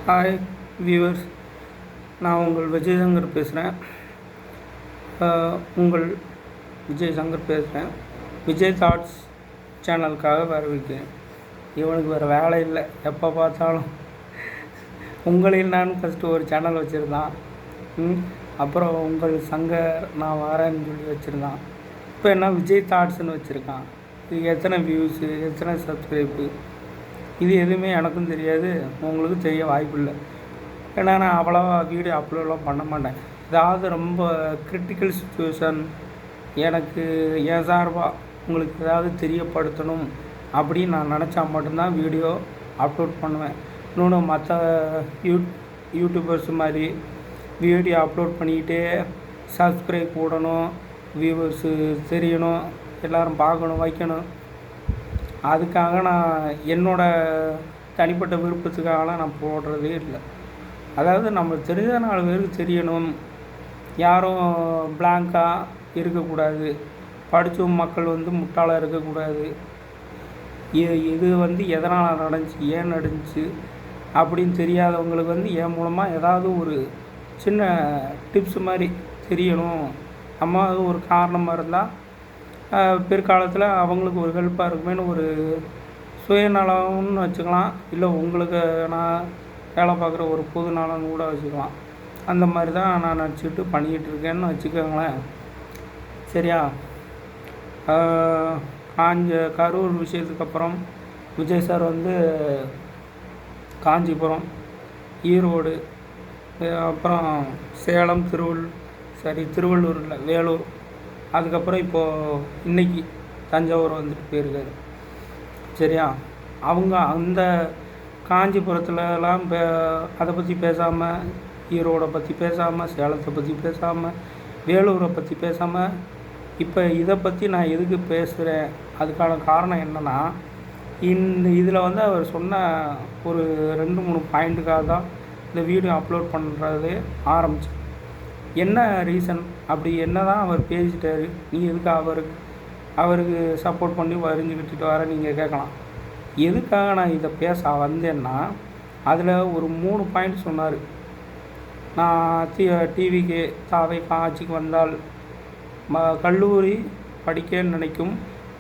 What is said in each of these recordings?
Hi viewers, நான் உங்கள் விஜய் சங்கர் பேசுகிறேன். உங்கள் விஜய் சங்கர் பேசுகிறேன். விஜய் தாட்ஸ் சேனலுக்காக வரவேற்கிறேன். இவனுக்கு வேறு வேலை இல்லை, எப்போ பார்த்தாலும் உங்களில் நான் ஃபஸ்ட்டு ஒரு சேனல் வச்சுருந்தான். அப்புறம் உங்கள் சங்கர் நான் வரேன்னு சொல்லி வச்சுருந்தான். இப்போ என்ன விஜய் தாட்ஸ்ன்னு வச்சுருக்கான். இது எத்தனை வியூஸு, எத்தனை சப்ஸ்கிரைப்பு, இது எதுவுமே எனக்கும் தெரியாது, உங்களுக்கும் தெரிய வாய்ப்பு இல்லை. ஏன்னா நான் அவ்வளோவா வீடியோ அப்லோடெலாம் பண்ண மாட்டேன். ஏதாவது ரொம்ப கிரிட்டிக்கல் சுச்சுவேஷன் எனக்கு என் சார்பாக உங்களுக்கு ஏதாவது தெரியப்படுத்தணும் அப்படின்னு நான் நினச்சா மட்டும்தான் வீடியோ அப்லோட் பண்ணுவேன். இன்னொன்று மற்ற யூடியூபர்ஸ் மாதிரி வீடியோ அப்லோட் பண்ணிக்கிட்டே சப்ஸ்கிரைப் போடணும், வியூவர்ஸு தெரியணும், எல்லோரும் பார்க்கணும், வைக்கணும், அதுக்காக நான் என்னோடய தனிப்பட்ட விருப்பத்துக்காகலாம் நான் போடுறதே இல்லை. அதாவது நம்ம தெரிஞ்ச 4 பேருக்கு தெரியணும், யாரும் பிளாங்காக இருக்கக்கூடாது, படித்த மக்கள் முட்டாளாக இருக்கக்கூடாது, இது எதனால் நடந்துச்சு, ஏன் நடந்துச்சு அப்படின்னு தெரியாதவங்களுக்கு என் மூலமாக ஏதாவது ஒரு சின்ன டிப்ஸ் மாதிரி தெரியணும். நம்ம அது ஒரு காரணமாக இருந்தால் பிற்காலத்தில் அவங்களுக்கு ஒரு ஹெல்ப்பாக இருக்குமேனு ஒரு சுயநலம்னு வச்சுக்கலாம். இல்லை உங்களுக்கு நான் வேலை பார்க்குற ஒரு பொது நலன்னு கூட வச்சுக்கலாம். அந்த மாதிரி தான் நான் நினச்சிக்கிட்டு பண்ணிக்கிட்டு இருக்கேன்னு வச்சுக்கோங்களேன். சரியா? கரூர் விஷயத்துக்கு அப்புறம் விஜய் சார் காஞ்சிபுரம், ஈரோடு, அப்புறம் சேலம், திருவள்ளூர் இல்லை வேலூர், அதுக்கப்புறம் இப்போது இன்றைக்கி தஞ்சாவூர் போயிருக்காரு. சரியா? அவங்க அந்த காஞ்சிபுரத்துலலாம் அதை பற்றி பேசாமல், ஈரோடை பற்றி பேசாமல், சேலத்தை பற்றி பேசாமல், வேலூரை பற்றி பேசாமல், இப்போ இதை பற்றி நான் எதுக்கு பேசுகிறேன், அதுக்கான காரணம் என்னென்னா, இதில் அவர் சொன்ன ஒரு 2-3 பாயிண்ட்டுக்காக தான் இந்த வீடியோ அப்லோட் பண்ணுறது ஆரம்பித்தேன். என்ன ரீசன், அப்படி என்ன தான் அவர் பேசிட்டார், நீ எதுக்கு அவருக்கு சப்போர்ட் பண்ணி வரிஞ்சுக்கிட்டு வர நீங்கள் கேட்கலாம். எதுக்காக நான் இதை பேச வந்தேன்னா, அதில் ஒரு 3 பாயிண்ட் சொன்னார். நான் டிவிக்கு ஆட்சிக்கு வந்தால் கல்லூரி படிக்க நினைக்கும்,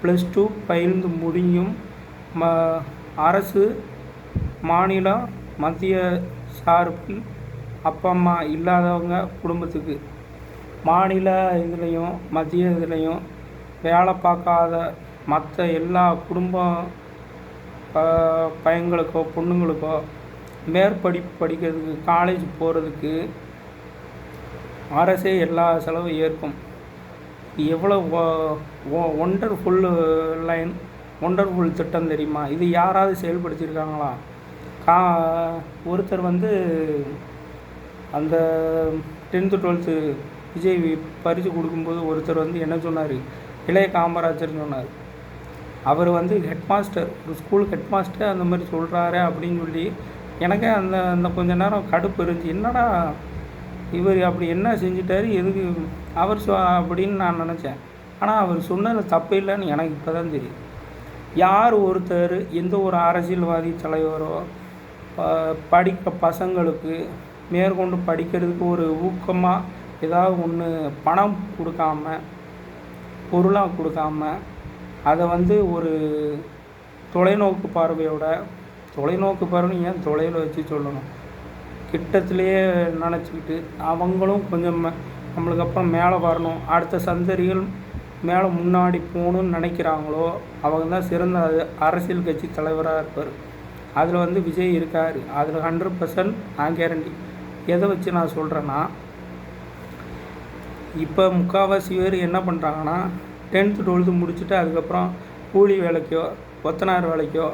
+2 பயிர்ந்து முடியும், அரசு, மாநில, மத்திய சார்பில் அப்பா அம்மா இல்லாதவங்க குடும்பத்துக்கு, மாநில இதுலேயும் மத்திய இதுலேயும் வேலை பார்க்காத மற்ற எல்லா குடும்பம் பையங்களுக்கோ பொண்ணுங்களுக்கோ மேற்படிப்பு படிக்கிறதுக்கு, காலேஜ் போகிறதுக்கு அரசே எல்லா செலவும் ஏற்கும். எவ்வளோ ஒண்டர்ஃபுல் திட்டம் தெரியுமா? இது யாராவது செயல்படுத்தியிருக்காங்களா? ஒருத்தர் அந்த 10th 12th விஜய் பரிசு கொடுக்கும்போது ஒருத்தர் என்ன சொன்னார், இளைய காமராஜர்னு சொன்னார். அவர் ஹெட்மாஸ்டர், ஒரு ஸ்கூல் ஹெட்மாஸ்டர் அந்த மாதிரி சொல்கிறாரு அப்படின்னு சொல்லி எனக்கே அந்த கொஞ்ச நேரம் கடுப்பு இருந்துச்சு. என்னடா இவர் அப்படி என்ன செஞ்சிட்டாரு, எதுக்கு அவர் அப்படின்னு நான் நினச்சேன். ஆனால் அவர் சொன்னது தப்பு இல்லைன்னு எனக்கு இப்போ தான் தெரியும். யார் ஒருத்தர் எந்த ஒரு அரசியல்வாதி தலைவரோ படிக்கிற பசங்களுக்கு மேற்கொண்டு படிக்கிறதுக்கு ஒரு ஊக்கமாக ஏதாவது ஒன்று பணம் கொடுக்காம, பொருளாக கொடுக்காம, அதை ஒரு தொலைநோக்கு பார்வை ஏன் தொலைவில் வச்சு சொல்லணும், கிட்டத்திலேயே நினச்சிக்கிட்டு அவங்களும் கொஞ்சம் நம்மளுக்கு அப்புறம் மேலே வரணும், அடுத்த சந்ததிகள் மேலே முன்னாடி போகணுன்னு நினைக்கிறாங்களோ அவங்க தான் சிறந்த அரசியல் கட்சி தலைவராக இருப்பார். அதில் விஜய் இருக்கார். அதில் 100% நான் கேரண்டி. எதை வச்சு நான் சொல்கிறேன்னா, இப்போ முக்கால்வாசி பேர் என்ன பண்ணுறாங்கன்னா, 10th 12th முடிச்சுட்டு அதுக்கப்புறம் கூலி வேலைக்கோ, கொத்தனார் வேலைக்கோ,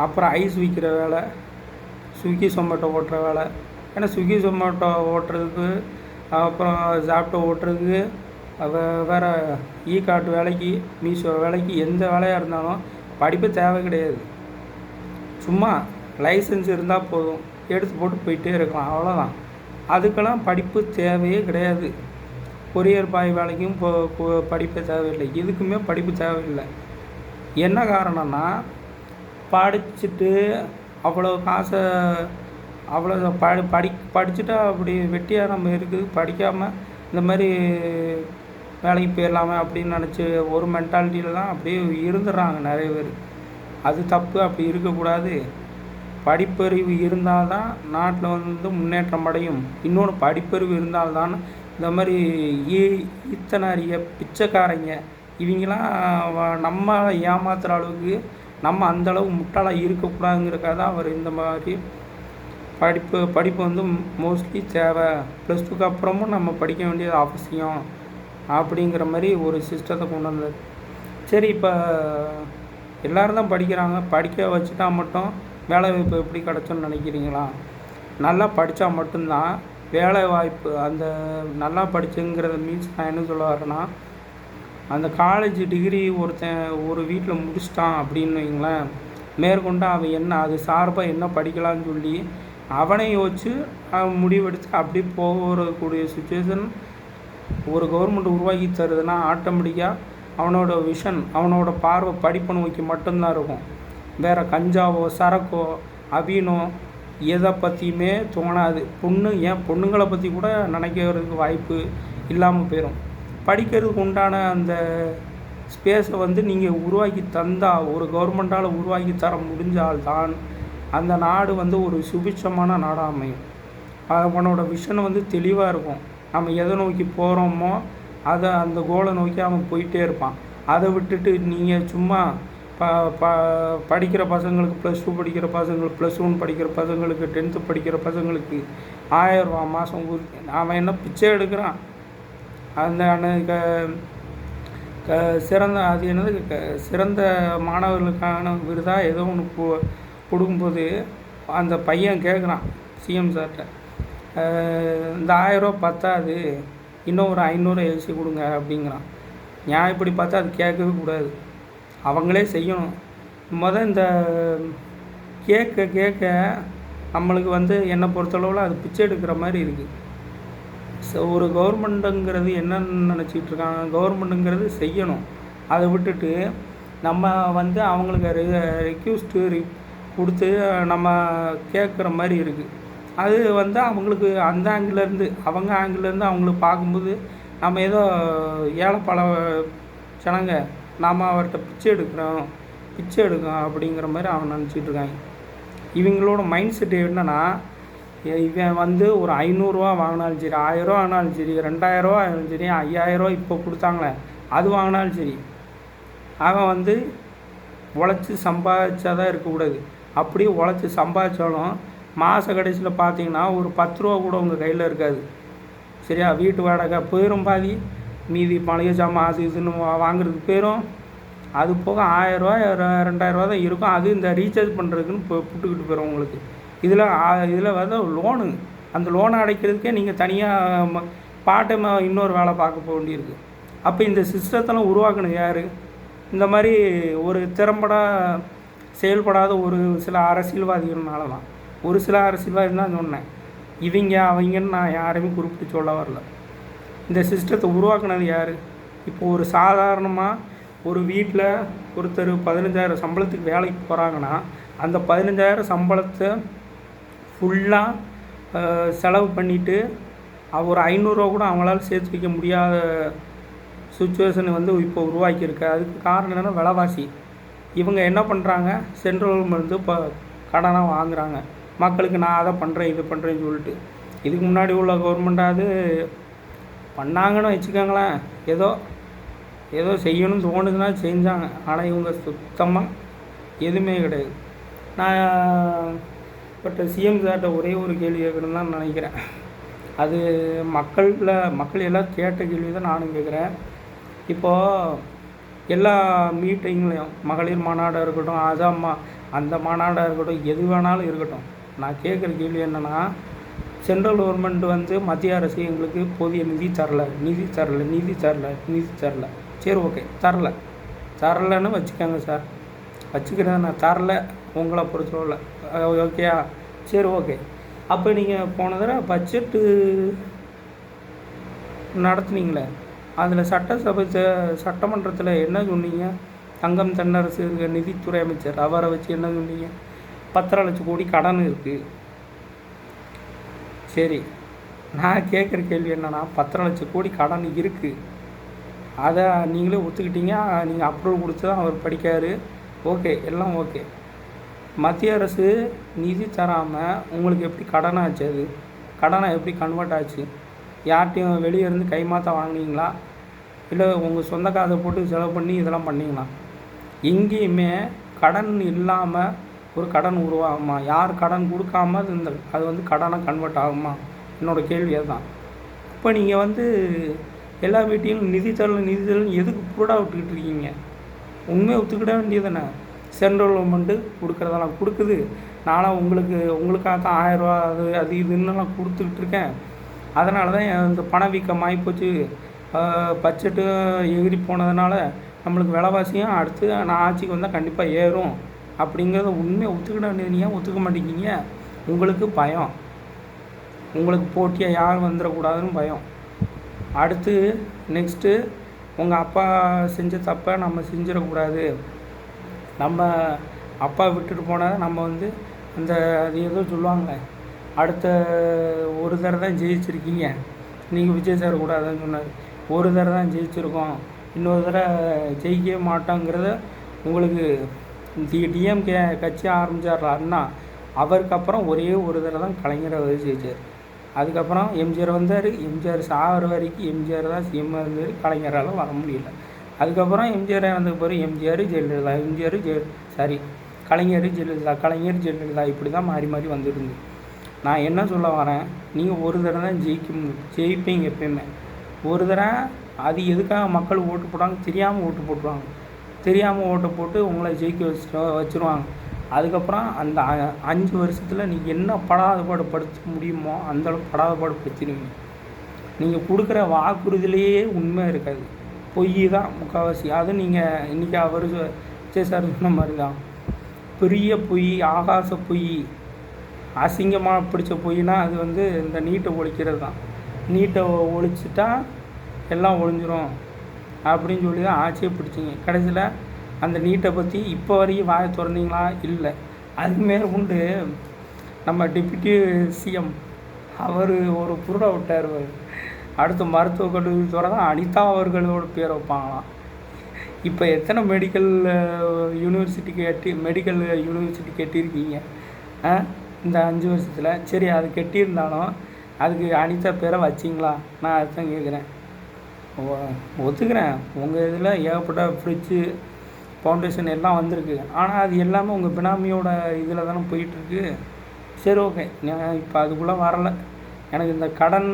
அப்புறம் ஐஸ் விற்கிற வேலை, ஸ்விக்கி சொமேட்டோ ஓட்டுற வேலை. ஏன்னா ஸ்விக்கி சொமேட்டோ ஓட்டுறதுக்கு, அப்புறம் ஜாப்டோ ஓட்டுறதுக்கு, வேறு கார்ட் வேலைக்கு, மீஷோ வேலைக்கு, எந்த வேலையாக இருந்தாலும் படிப்பு தேவை கிடையாது. சும்மா லைசன்ஸ் இருந்தால் போதும், எடுத்து போட்டு போயிட்டே இருக்கலாம், அவ்வளோதான். அதுக்கெல்லாம் படிப்பு தேவையே கிடையாது. கொரியர் பாய் வேலைக்கும் படிப்பு தேவையில்லை, எதுக்குமே படிப்பு தேவையில்லை. என்ன காரணம்னா, படிச்சுட்டு அவ்வளோ காசை அவ்வளோ படிச்சுட்டா அப்படி வெட்டியாக நம்ம இருக்குது, படிக்காமல் இந்த மாதிரி வேலைக்கு போயிடலாமே அப்படின்னு நினச்சி ஒரு மென்டாலிட்டியில் தான் அப்படியே இருந்துடுறாங்க நிறைய பேர். அது தப்பு, அப்படி இருக்கக்கூடாது. படிப்பறிவு இருந்தால் தான் நாட்டில் வந்து முன்னேற்றம் அடையும். இன்னொன்று, படிப்பறிவு இருந்தால்தான் இந்த மாதிரி இத்தனாரிய பிச்சைக்காரங்க இவங்களாம் நம்ம ஏமாத்துகிற அளவுக்கு நம்ம அந்தளவு முட்டாளாக இருக்கக்கூடாதுங்கிறக்காக தான் அவர் இந்த மாதிரி படிப்பு வந்து மோஸ்ட்லி தேவை, +2 க்கு அப்புறமும் நம்ம படிக்க வேண்டியது அவசியம் அப்படிங்கிற மாதிரி ஒரு சிஸ்டத்தை கொண்டு வந்தார். சரி, இப்போ எல்லோரும் தான் படிக்கிறாங்க, படிக்க வச்சுட்டா மட்டும் வேலை வாய்ப்பு எப்படி கிடச்சோன்னு நினைக்கிறீங்களா? நல்லா படித்தா மட்டும்தான் வேலை வாய்ப்பு. அந்த நல்லா படிச்சுங்கிறது மீன்ஸ் நான் என்ன சொல்ல வரேன்னா, அந்த காலேஜ் டிகிரி ஒருத்தன் ஒரு வீட்டில் முடிச்சிட்டான் அப்படின்னு வைங்களேன், மேற்கொண்டு அவன் என்ன அது சார்பாக என்ன படிக்கலான்னு சொல்லி அவனை யோசித்து அவன் முடிவெடுத்து அப்படி போகக்கூடிய சுச்சுவேஷன் ஒரு கவர்மெண்ட் உருவாக்கி தருதுன்னா ஆட்டோமேட்டிக்காக அவனோட விஷன், அவனோட பார்வை படிப்பை நோக்கி மட்டும்தான் இருக்கும். வேறு கஞ்சாவோ சரக்கோ அபீனோ எதை பற்றியுமே தோணாது. பொண்ணுங்களை பற்றி கூட நினைக்கிறதுக்கு வாய்ப்பு இல்லாமல் போயிடும். படிக்கிறதுக்கு உண்டான அந்த ஸ்பேஸை வந்து நீங்கள் உருவாக்கி தந்தால், ஒரு கவர்மெண்ட்டால் உருவாக்கி தர முடிஞ்சால்தான் அந்த நாடு வந்து ஒரு சுபிட்சமான நாடாக அமையும். அவனோட விஷன் வந்து தெளிவாக இருக்கும். நம்ம எதை நோக்கி போகிறோமோ அதை அந்த கோலை நோக்கி அவன் போயிட்டே இருப்பான். அதை விட்டுட்டு நீங்கள் சும்மா படிக்கிற பசங்களுக்கு +2 படிக்கிற பசங்களுக்கு, +1 படிக்கிற பசங்களுக்கு, 10th படிக்கிற பசங்களுக்கு 1000 ரூபா மாதம் அவன் என்ன பிச்சை எடுக்கிறான். அந்த சிறந்த அது என்னது சிறந்த மாணவர்களுக்கான விருதாக ஏதோ ஒன்று கொடுக்கும்போது அந்த பையன் கேட்குறான் சிஎம் சார்கிட்ட, இந்த 1000 ரூபா பத்தாது, இன்னும் ஒரு 500 ஏசி கொடுங்க அப்படிங்கிறான். நான் இப்படி பார்த்தா அது கேட்கவே கூடாது, அவங்களே செய்யணும். இந்த கேட்க நம்மளுக்கு வந்து என்னை பொறுத்தளவில் அது பிச்சை எடுக்கிற மாதிரி இருக்குது. ஒரு கவர்மெண்ட்டுங்கிறது என்னன்னு நினச்சிக்கிட்டு இருக்காங்க, கவர்மெண்ட்டுங்கிறது செய்யணும். அதை விட்டுட்டு நம்ம வந்து அவங்களுக்கு ரெக்யூஸ்ட்டு கொடுத்து நம்ம கேட்குற மாதிரி இருக்குது. அது வந்து அவங்களுக்கு அந்த அவங்க ஆங்கிலேருந்து அவங்களுக்கு பார்க்கும்போது நம்ம ஏதோ ஏழைப்பழ ஜனங்க, நாம் அவர்கிட்ட பிச்சை எடுக்கிறோம் அப்படிங்கிற மாதிரி அவன் நினச்சிட்டு இருக்காங்க. இவங்களோட மைண்ட் செட் என்னென்னா, இவன் வந்து ஒரு 500 ரூபா வாங்கினாலும் சரி, 1000 ரூபா வாங்கினாலும் சரி, 2000 ரூபா வாங்கினாலும் சரி, 5000 ரூபா இப்போ கொடுத்தாங்களே அது வாங்கினாலும் சரி, அவன் வந்து உழைச்சி சம்பாதிச்சாதான் இருக்கக்கூடாது. அப்படியே உழைச்சி சம்பாதிச்சாலும் மாத கடைசியில் பார்த்தீங்கன்னா ஒரு 10 ரூபா கூட உங்கள் கையில் இருக்காது. சரியா? வீட்டு வாடகை போயிடும் பாதி, மீதி மளிகை ஜாமான் அது இதுன்னு வாங்குறதுக்கு போயிடும். அது போக 1000 ரூபா 2000 ரூபா தான் இருக்கும். அது இந்த ரீசார்ஜ் பண்ணுறதுக்குன்னு புட்டுக்கிட்டு போயிடும் உங்களுக்கு. இதில் வந்து லோனு, அந்த லோனை அடைக்கிறதுக்கே நீங்கள் தனியாக பார்ட்-டைமாக இன்னொரு வேலை பார்க்க போக வேண்டியிருக்கு. அப்போ இந்த சிஸ்டத்தெல்லாம் உருவாக்கணும் யார்? இந்த மாதிரி ஒரு திறம்பட செயல்படாத ஒரு சில அரசியல்வாதிகள்னால தான். ஒரு சில அரசியல்வாதி தான் சொன்னேன், அவங்கன்னு நான் யாரையுமே குறிப்பிட்டு சொல்ல வரல. இந்த சிஸ்டத்தை உருவாக்குனது யார்? இப்போ ஒரு சாதாரணமாக ஒரு வீட்டில் ஒருத்தர் 15,000 சம்பளத்துக்கு வேலைக்கு போகிறாங்கன்னா, அந்த 15,000 சம்பளத்தை ஃபுல்லாக செலவு பண்ணிவிட்டு ஒரு 500 ரூபா கூட அவங்களால சேர்த்து வைக்க முடியாத சுச்சுவேஷன் வந்து இப்போ உருவாக்கியிருக்கு. அதுக்கு காரணம் என்னென்னா விலைவாசி. இவங்க என்ன பண்ணுறாங்க, சென்ட்ரல் கவர்மெண்ட் இப்போ கடனாக வாங்குகிறாங்க மக்களுக்கு, நான் அதை பண்ணுறேன் இது பண்ணுறேன்னு சொல்லிட்டு. இதுக்கு முன்னாடி உள்ள கவர்மெண்ட்டாவது பண்ணாங்கன்னு வச்சுக்கோங்களேன், ஏதோ செய்யணும்னு தோணுதுன்னா செஞ்சாங்க. ஆனால் இவங்க சுத்தமாக எதுவுமே கிடையாது. நான் பட் சிஎம் சார்கிட்ட ஒரே ஒரு கேள்வி கேட்கணுன்னு தான் நினைக்கிறேன். அது மக்கள் எல்லாம் கேட்ட கேள்வி தான் நானும் கேட்குறேன். இப்போது எல்லா மீட்டிங்லேயும் மகளிர் மாநாடாக இருக்கட்டும், அந்த மாநாடாக இருக்கட்டும், எது வேணாலும் இருக்கட்டும், நான் கேட்குற கேள்வி என்னென்னா, சென்ட்ரல் கவர்மெண்ட் வந்து மத்திய அரசு எங்களுக்கு போதிய நிதி தரல. சரி, ஓகே, தரலன்னு வச்சுக்கோங்க சார், வச்சுக்கிறேன், நான் தரல உங்களை பொறுத்தவரை ஓகேயா? சரி, ஓகே. அப்போ நீங்கள் போன தடவை பட்ஜெட்டு நடத்துனீங்களே, அதில் சட்டமன்றத்தில் என்ன சொன்னீங்க? தங்கம் தென்னரசு நிதித்துறை அமைச்சர் அவரை வச்சு என்ன சொன்னீங்க? 10.5 லட்சம் கோடி கடன் இருக்குது, சரி, நான் கேட்குற கேள்வி என்னென்னா, 10,00,000 கோடி கடன் இருக்குது. அதை நீங்களே ஒத்துக்கிட்டீங்க. நீங்கள் அப்ரூவல் கொடுத்து தான் அவர் படிக்காரு. ஓகே, எல்லாம் ஓகே. மத்திய அரசு நிதி தராமல் உங்களுக்கு எப்படி கடன் ஆச்சு? அது கடனை எப்படி கன்வெர்ட் ஆச்சு? யார்கிட்டையும் வெளியே இருந்து கைமாற்ற வாங்கினீங்களா? இல்லை உங்கள் சொந்த காசை போட்டு செலவு பண்ணி இதெல்லாம் பண்ணிங்களா? எங்கேயுமே கடன் இல்லாமல் ஒரு கடன் உருவாகுமா? யார் கடன் கொடுக்காம அது வந்து கடனாக கன்வெர்ட் ஆகுமா? என்னோடய கேள்வி அதுதான். இப்போ நீங்கள் எல்லா வீட்டையும் நிதித்தரல் எதுக்கு புருடாக விட்டுக்கிட்டு இருக்கீங்க? உண்மையை ஒத்துக்கிட வேண்டியது தானே. சென்ட்ரல் கவர்மெண்ட்டு கொடுக்குறதெல்லாம் கொடுக்குது. நானும் உங்களுக்காக தான் 1000 ரூபா அது இதுன்னெல்லாம் கொடுத்துக்கிட்டு இருக்கேன். அதனால தான் இந்த பணவீக்கம் ஆகிப்போச்சு. பட்ஜெட்டு எகிரி போனதுனால நம்மளுக்கு விலைவாசியும் அடுத்து நான் ஆட்சிக்கு வந்தால் கண்டிப்பாக ஏறும் அப்படிங்கிறத உண்மையை ஒத்துக்கிட வேண்டியது. ஏன் ஒத்துக்க மாட்டேங்கிங்க? உங்களுக்கு பயம். உங்களுக்கு போட்டியாக யாரும் வந்துடக்கூடாதுன்னு பயம். அடுத்து நெக்ஸ்ட்டு உங்கள் அப்பா செஞ்ச தப்பை நம்ம செஞ்சிடக்கூடாது. நம்ம அப்பா விட்டுட்டு போனால் நம்ம அது ஏதோ சொல்லுவாங்களே, அடுத்த ஒரு தடவை தான் ஜெயிச்சிருக்கீங்க. நீங்கள் விஜய் சார் கூடாதுன்னு சொன்னார். ஒரு தடவை தான் ஜெயிச்சிருக்கோம், இன்னொரு தடவை ஜெயிக்கவே மாட்டோங்கிறத உங்களுக்கு டிஎம்கே கட்சி ஆரம்பித்தார் அண்ணா. அவருக்கு அப்புறம் ஒரே ஒரு தடவை தான் கலைஞரை ஜெயிச்சார். அதுக்கப்புறம் எம்ஜிஆர் வந்தார். எம்ஜிஆர் சாகிற வரைக்கும் எம்ஜிஆர் தான் சிஎம் இருந்தார். கலைஞரால் வர முடியல. அதுக்கப்புறம் எம்ஜிஆர் வந்ததுக்கு பிறகு எம்ஜிஆர் ஜெயலலிதா, கலைஞர் ஜெயலலிதா இப்படி தான் மாறி மாறி வந்துருந்து. நான் என்ன சொல்ல வரேன், நீங்கள் ஒரு தடவை தான் ஜெயிப்பீங்க எப்பயுமே. ஒரு தடவை அது எதுக்காக மக்கள் ஓட்டு போட்டாங்க? தெரியாமல் ஓட்டு போட்டுருவாங்க. தெரியாமல் ஓட்டை போட்டு உங்களை ஜெயிக்க வச்சுருவாங்க. அதுக்கப்புறம் அந்த 5 வருஷத்தில் நீங்கள் என்ன படாதபாடுபடுத்த முடியுமோ அந்தளவுக்கு படாதபாடுபடுத்திடுவீங்க. நீங்கள் கொடுக்குற வாக்குறுதியிலேயே உண்மை இருக்காது, பொய் தான் முக்கால்வாசி. அதுவும் நீங்கள் இன்றைக்கி அவர் விஜய் சார் சொன்ன மாதிரி தான் பெரிய பொய், ஆகாச பொய், அசிங்கமாக பிடிச்ச பொய்னா அது இந்த நீட்டை ஒழிக்கிறது தான். நீட்டை ஒழிச்சிட்டா எல்லாம் ஒழிஞ்சிரும் அப்படின்னு சொல்லி தான் ஆட்சியை பிடிச்சிங்க. கடைசியில் அந்த நீட்டை பற்றி இப்போ வரைக்கும் வாயை திறந்தீங்களா? இல்லை. அதுமாரி உண்டு. நம்ம டெப்யூட்டி சிஎம் அவர் ஒரு புருடை விட்டார். அடுத்து மருத்துவக் கல்லூரி தான் அனிதா அவர்களோட பேரை வைப்பாங்களாம். இப்போ எத்தனை மெடிக்கல் யூனிவர்சிட்டி கட்டியிருக்கீங்க இந்த 5 வருஷத்தில்? சரி, அது கட்டியிருந்தாலும் அதுக்கு அனிதா பேரை வச்சிங்களா? நான் அதுதான் கேட்குறேன். ஒத்துக்கிறேன், உங்கள் இதில் ஏகப்பட்ட ஃப்ரிட்ஜு, ஃபவுண்டேஷன் எல்லாம் வந்திருக்கு. ஆனால் அது எல்லாமே உங்கள் பினாமியோட இதில் தானே போயிட்டுருக்கு. சரி, ஓகே, நான் இப்போ அதுக்குள்ளே வரலை. எனக்கு இந்த கடன்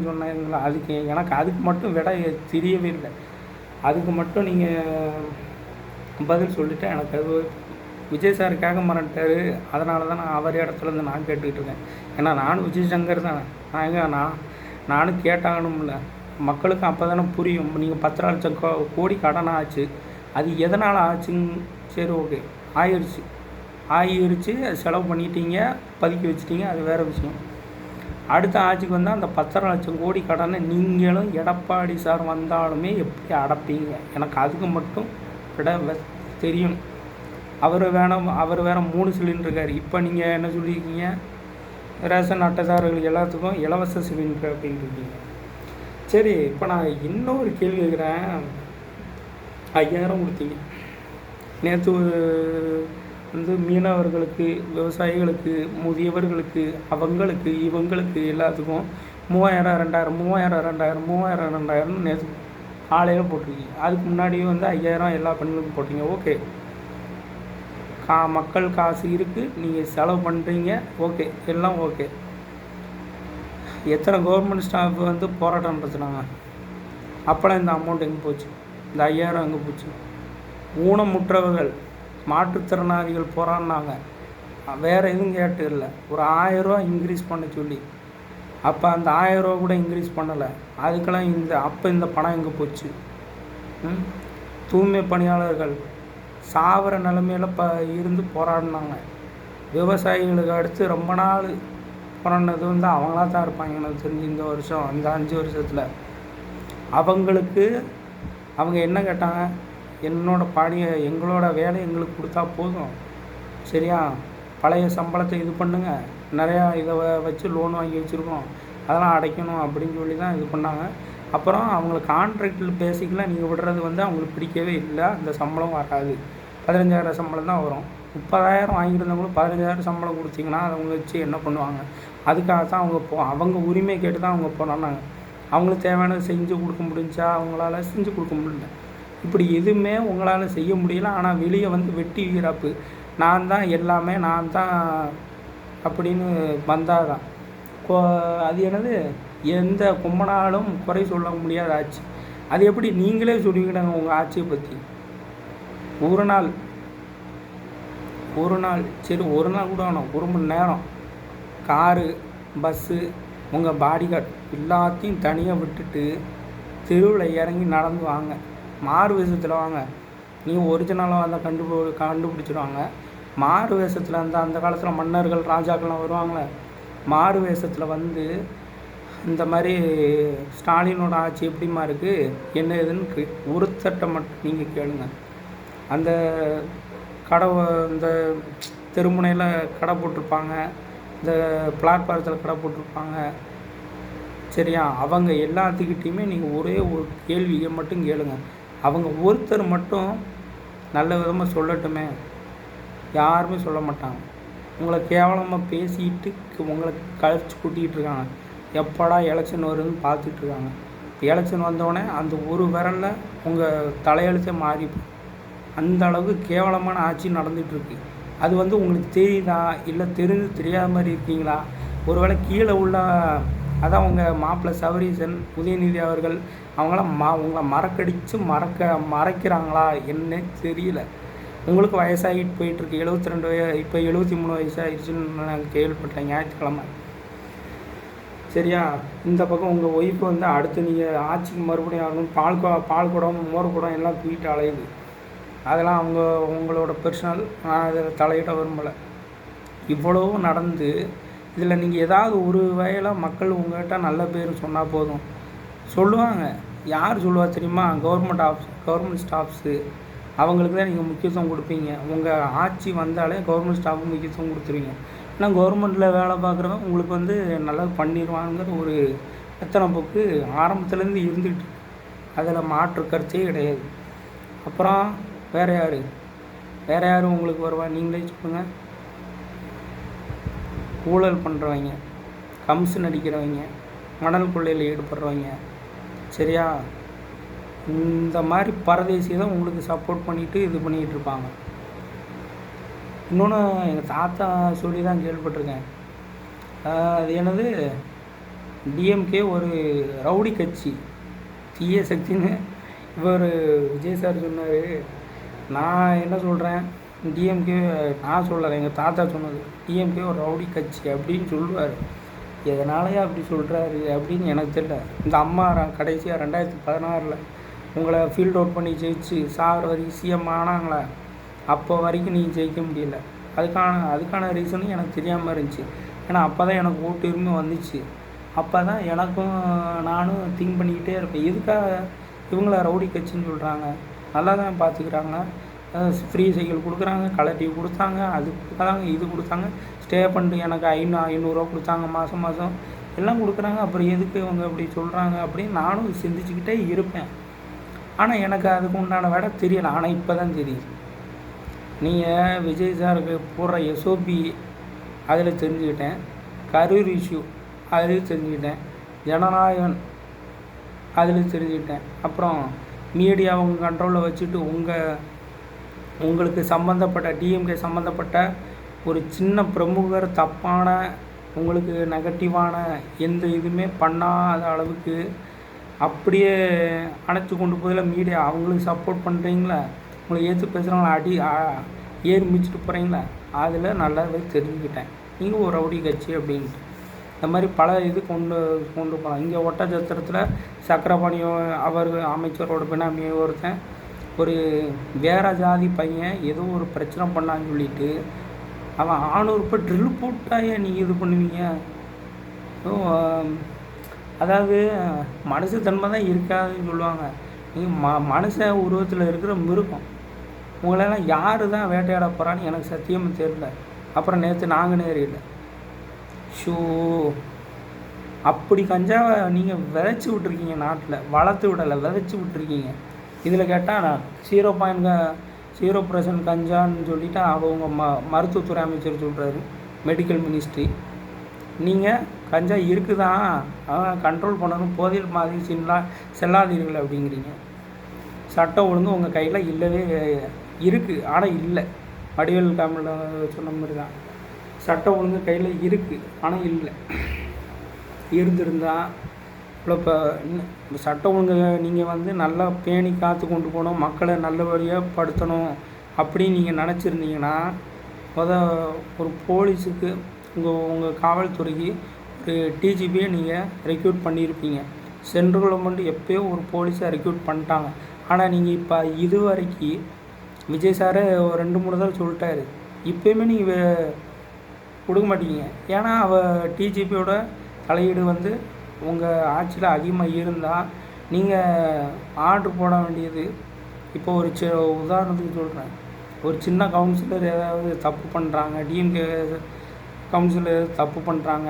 சொன்னீங்களா, அதுக்கு மட்டும் விட தெரியவே இல்லை. அதுக்கு மட்டும் நீங்கள் பதில் சொல்லிவிட்டு எனக்கு அது விஜய் சார் கேட்க மாட்டேன்ட்டார். அதனால தான் நான் அவர் இடத்துலேருந்து நான் கேட்டுக்கிட்டு இருக்கேன். ஏன்னா நானும் விஜய் சங்கர் தானே. நானும் கேட்டாகணும்ல, மக்களுக்கு அப்போ தானே புரியும். நீங்கள் 10,00,000 கோடி கடன் ஆச்சு, அது எதனால் ஆச்சுன்னு. சரி, ஓகே, ஆயிடுச்சு, செலவு பண்ணிட்டீங்க, பதுக்கி வச்சிட்டிங்க, அது வேறு விஷயம். அடுத்த ஆட்சிக்கு வந்தால் அந்த 10,00,000 கோடி கடனை நீங்களும் எடப்பாடி சார் வந்தாலுமே எப்படி அடைப்பீங்க? எனக்கு அதுக்கு மட்டும் தெரியும். அவர் வேறு 3 சிலிண்டர் இருக்கார். இப்போ நீங்கள் என்ன சொல்லியிருக்கீங்க? ரேஷன் அட்டைதாரர்கள் எல்லாத்துக்கும் இலவச சிலிண்டர் அப்படின்னு இருக்கீங்க. சரி, இப்போ நான் இன்னொரு கேள்வி கேட்குறேன். 5,000 கொடுத்தீங்க நேற்று மீனவர்களுக்கு, விவசாயிகளுக்கு, முதியவர்களுக்கு, இவங்களுக்கு எல்லாத்துக்கும் 3,000 2,000 நேற்று காலையில் போட்டிருக்கீங்க. அதுக்கு முன்னாடி 5,000 எல்லா பெண்களுக்கும் போட்டிங்க. ஓகே, மக்கள் காசு இருக்குது, நீங்கள் செலவு பண்ணுறீங்க, ஓகே, எல்லாம் ஓகே. எத்தனை கவர்மெண்ட் ஸ்டாஃப் போராட்டம் நடத்துனாங்க? அப்போலாம் இந்த அமௌண்ட் எங்கே போச்சு? இந்த 5,000 எங்கே போச்சு? ஊனமுற்றவர்கள், மாற்றுத்திறனாளிகள் போராடினாங்க, வேறு எதுவும் கேட்டு இல்லை. ஒரு 1,000 ரூபா இன்க்ரீஸ் பண்ண சொல்லி, அப்போ அந்த 1,000 ரூபா கூட இன்க்ரீஸ் பண்ணலை. அதுக்கெல்லாம் இந்த பணம் எங்கே போச்சு? தூய்மை பணியாளர்கள் சாவர நிலைமையில் இருந்து போராடினாங்க. விவசாயிகளுக்கு அடுத்து ரொம்ப நாள் போராடினது அவங்களா தான் இருப்பாங்க எனக்கு தெரிஞ்சு. இந்த வருஷம், இந்த 5 வருஷத்தில் அவங்க என்ன கேட்டாங்க? எங்களோட வேலை எங்களுக்கு கொடுத்தா போதும், சரியா? பழைய சம்பளத்தை இது பண்ணுங்கள், நிறையா இதை வச்சு லோன் வாங்கி வச்சுருக்கோம், அதெல்லாம் அடைக்கணும் அப்படின்னு சொல்லி தான் இது பண்ணாங்க. அப்புறம் அவங்கள கான்ட்ராக்டில் பேசிக்கலாம் நீங்கள் விடுறது வந்து அவங்களுக்கு பிடிக்கவே இல்லை. அந்த சம்பளம் வராது, 15,000 சம்பளம் தான் வரும். 30,000 வாங்கியிருந்தவங்களும் 15,000 சம்பளம் கொடுத்தீங்கன்னா அதை அவங்க வச்சு என்ன பண்ணுவாங்க? அதுக்காக தான் அவங்க உரிமை கேட்டு தான் அவங்க போனாங்க. அவங்களுக்கு தேவையானது செஞ்சு கொடுக்க முடிஞ்சா அவங்களால செஞ்சு கொடுக்க முடியல. இப்படி எதுவுமே உங்களால் செய்ய முடியல. ஆனால் வெளியே வந்து வெட்டி வீராப்பு, நான் தான் எல்லாமே, நான் தான் அப்படின்னு வந்தால் தான் அது என்னது, எந்த கும்பனாலும் குறை சொல்ல முடியாத ஆட்சி. அது எப்படி நீங்களே சொல்லிக்கிட்டாங்க உங்கள் ஆட்சியை பற்றி? ஒரு நாள் சரி, ஒரு நாள் கூட வேணும், 1 மணி நேரம் காரு பஸ்ஸு உங்கள் பாடிகார்டு எல்லாத்தையும் தனியாக விட்டுட்டு தெருவில் இறங்கி நடந்து வாங்க. மாறு வேஷத்தில் வாங்க. நீங்கள் ஒரிஜினலாக வந்தால் கண்டுபிடிச்சிடுவாங்க. மாறு வேஷத்தில் இருந்தால் அந்த காலத்தில் மன்னர்கள் ராஜாக்கள்லாம் வருவாங்களே, மாறு வேஷத்தில் வந்து இந்த மாதிரி ஸ்டாலினோட ஆட்சி எப்படிமா இருக்குது என்ன ஏதுன்னு ஒருத்தட்டை மட்டும் நீங்கள் கேளுங்க. அந்த இந்த தெருமுனையில் கடை போட்டிருப்பாங்க, இந்த பிளாட்பாரத்தில் கடை போட்டிருப்பாங்க, சரியா? அவங்க எல்லாத்துக்கிட்டையுமே நீங்கள் ஒரே ஒரு கேள்வியை மட்டும் கேளுங்க. அவங்க ஒருத்தர் மட்டும் நல்ல விதமாக சொல்லட்டுமே, யாருமே சொல்ல மாட்டாங்க. உங்களை கேவலமாக பேசிட்டு உங்களை கழிச்சு கூட்டிகிட்டு இருக்காங்க. எப்படா எலெக்ஷன் வருதுன்னு பார்த்துட்ருக்காங்க. எலெக்ஷன் வந்தோடனே அந்த ஒரு விரலில் உங்கள் தலையெழுத்தே மாறி அந்த அளவுக்கு கேவலமான ஆட்சி நடந்துகிட்ருக்கு. அது வந்து உங்களுக்கு தெரியுதா இல்லை தெரியாத மாதிரி இருக்கீங்களா? ஒருவேளை கீழே உள்ள அதான் உங்கள் மாப்பிள்ளை சபரீசன், உதயநிதி அவர்கள் அவங்களாம் உங்களை மறக்கடித்து மறைக்கிறாங்களா என்ன தெரியல. உங்களுக்கு வயசாகிட்டு போயிட்டுருக்கு, 72 இப்போ 73 வயசாகிடுச்சுன்னு நான் கேள்விப்பட்டேன் ஞாயிற்றுக்கிழமை, சரியா? இந்த பக்கம் உங்கள் ஒய்ஃபு வந்து அடுத்து நீங்கள் ஆட்சிக்கு மறுபடியும் ஆகணும், பால் குடம் மோர் குடம் எல்லாம் தூக்கிட்டு அலையுது. அதெல்லாம் உங்களோட பர்சனல், நான் அதில் தலையிட விரும்பலை. இவ்வளவு நடந்து இதில் நீங்கள் ஏதாவது ஒரு வகையில் மக்கள் உங்கள்கிட்ட நல்ல பேர் சொன்னால் போதும், சொல்லுவாங்க. யார் சொல்லுவா தெரியுமா? Government staffs. அவங்களுக்கு தான் நீங்கள் முக்கியத்துவம் கொடுப்பீங்க. உங்கள் ஆட்சி வந்தாலே கவர்மெண்ட் ஸ்டாஃபுக்கு முக்கியத்துவம் கொடுத்துருவீங்க. ஏன்னா கவர்மெண்ட்டில் வேலை பார்க்குறவங்க உங்களுக்கு வந்து நல்லா பண்ணிடுவாங்கிற ஒரு எத்தனை போக்கு ஆரம்பத்துலேருந்து இருந்துக்கிட்டு, அதில் மாற்று கருத்தே கிடையாது. அப்புறம் வேறு யார் உங்களுக்கு வருவா? நீங்களே சொல்லுங்கள். ஊழல் பண்ணுறவங்க, கமிஷன் அடிக்கிறவங்க, மணல் கொள்ளையில் ஈடுபடுறவங்க, சரியா? இந்த மாதிரி பரதேசியை தான் உங்களுக்கு சப்போர்ட் பண்ணிவிட்டு இது பண்ணிகிட்டு இருப்பாங்க. இன்னொன்று எங்கள் தாத்தா சொல்லி தான் கேள்விப்பட்டிருக்கேன். அது என்னது, டிஎம்கே ஒரு ரவுடி கட்சி, தீய சக்தின்னு இவர் விஜய் சார் சொன்னார். நான் என்ன சொல்கிறேன், டிஎம்கே நான் சொல்லலை, எங்கள் தாத்தா சொன்னது. டிஎம்கே ஒரு ரவுடி கட்சி அப்படின்னு சொல்லுவார். எதனாலேயே அப்படி சொல்கிறாரு அப்படின்னு எனக்கு தெரியல. இந்த அம்மா கடைசியாக 2016 உங்களை ஃபீல்ட் அவுட் பண்ணி ஜெயிச்சு சார் வரைக்கும் சிஎம் ஆனாங்களே, அப்போ வரைக்கும் நீங்கள் ஜெயிக்க முடியல. அதுக்கான ரீசனும் எனக்கு தெரியாமல் இருந்துச்சு. ஏன்னா அப்போ தான் எனக்கு ஓட்டு உரிமை வந்துச்சு. அப்போ தான் எனக்கும் நானும் திங்க் பண்ணிக்கிட்டே இருப்பேன், எதுக்காக இவங்கள ரவுடி கட்சின்னு சொல்கிறாங்க? நல்லா தான் பார்த்துக்கிறாங்க, ஃப்ரீ சைக்கிள் கொடுக்குறாங்க, கலர் டிவி கொடுத்தாங்க, அது கொடுத்தாங்க, இது கொடுத்தாங்க, ஸ்டே பண்ணிட்டு எனக்கு 500 கொடுத்தாங்க மாதம் எல்லாம் கொடுக்குறாங்க. அப்புறம் எதுக்கு இவங்க அப்படி சொல்கிறாங்க அப்படின்னு நானும் சிந்திச்சுக்கிட்டே இருப்பேன். ஆனால் எனக்கு அதுக்கு உண்டான விட தெரியலை. ஆனால் இப்போ தான் தெரியுது. நீங்கள் விஜய் சாருக்கு போடுற எஸ்ஓபி அதில் தெரிஞ்சுக்கிட்டேன், கரூர் இஷ்யூ அதில் தெரிஞ்சுக்கிட்டேன், ஜனநாயகன் அதில் தெரிஞ்சுக்கிட்டேன். அப்புறம் மீடியாவை கண்ட்ரோலில் வச்சுட்டு உங்களுக்கு சம்மந்தப்பட்ட டிஎம்கே சம்மந்தப்பட்ட ஒரு சின்ன பிரமுகர் தப்பான உங்களுக்கு நெகட்டிவான எந்த இதுவுமே பண்ணாத அளவுக்கு அப்படியே அணைச்சி கொண்டு போதில் மீடியா அவங்களுக்கு சப்போர்ட் பண்ணுறீங்களா, உங்களை ஏற்று பேசுகிறவங்கள ஏறி மிதிச்சுட்டு போகிறீங்களா, அதில் நல்லாவே தெரிஞ்சுக்கிட்டேன் நீங்கள் ஒரு ரவுடி கட்சி அப்படின்ட்டு. இந்த மாதிரி பல இது கொண்டு போகலாம். இங்கே ஒட்டச்சத்திரத்தில் சக்கரபாணியோ அவர் அமைச்சரோட பினாமியோ ஒருத்தன் ஒரு வேற ஜாதி பையன் ஏதோ ஒரு பிரச்சனை பண்ணான்னு சொல்லிட்டு அவன் 600 ரூபாய் ட்ரில் போட்டாயே நீங்கள் இது பண்ணுவீங்க. அதாவது மனுஷத்தன்மை தான் இருக்காதுன்னு சொல்லுவாங்க. நீங்கள் மனுஷ உருவத்தில் இருக்கிற மிருகம். உங்களெல்லாம் யார் தான் வேட்டையாட போகிறான்னு எனக்கு சத்தியமாக தெரியல. அப்புறம் நேற்று நாங்குநேரியில் ஷூ அப்படி கஞ்சாவை நீங்கள் விதைச்சி விட்ருக்கீங்க, நாட்டில் வளர்த்து விடலை, விதைச்சி விட்ருக்கீங்க. இதில் கேட்டால் நான் 0% கஞ்சான்னு சொல்லிவிட்டு அவங்க மருத்துவத்துறை அமைச்சர் சொல்கிறாரு, மெடிக்கல் மினிஸ்ட்ரி. நீங்கள் கஞ்சா இருக்குதான், கண்ட்ரோல் பண்ணணும், போதையில் மாதிரி செல்லாதீர்கள் அப்படிங்கிறீங்க. சட்டம் ஒழுங்கு உங்கள் கையில் இல்லவே இருக்குது, ஆனால் இல்லை. வடிவேல் காமெடியில் சொன்ன மாதிரி தான், சட்டம் ஒழுங்கு கையில் இருக்குது ஆனால் இல்லை. இருந்திருந்தால் இப்போ சட்டம் ஒழுங்கு நீங்கள் நல்லா பேணி காத்து கொண்டு போகணும், மக்களை நல்லபடியாக படுத்தணும் அப்படின்னு நீங்கள் நினச்சிருந்தீங்கன்னா ஒரு போலீஸுக்கு உங்கள் காவல்துறைக்கு ஒரு டிஜிபியை நீங்கள் ரெக்ரூட் பண்ணியிருப்பீங்க. சென்ட்ரல் கவர்மெண்ட் எப்போயோ ஒரு போலீஸை ரெக்ரூட் பண்ணிட்டாங்க. ஆனால் நீங்கள் இப்போ இது வரைக்கும் விஜய் சாரை 2-3 தடவை சொல்லிட்டாரு, இப்போயுமே நீங்கள் கொடுக்க மாட்டீங்க. ஏன்னா டிஜிபியோட தலையீடு உங்கள் ஆட்சியில் அதிகமாக இருந்தால் நீங்கள் ஆர்டர் போட வேண்டியது. இப்போ ஒரு உதாரணத்துக்கு சொல்கிறேன், ஒரு சின்ன கவுன்சிலர் ஏதாவது தப்பு பண்ணுறாங்க, டிஎம்கே கவுன்சிலர் தப்பு பண்ணுறாங்க,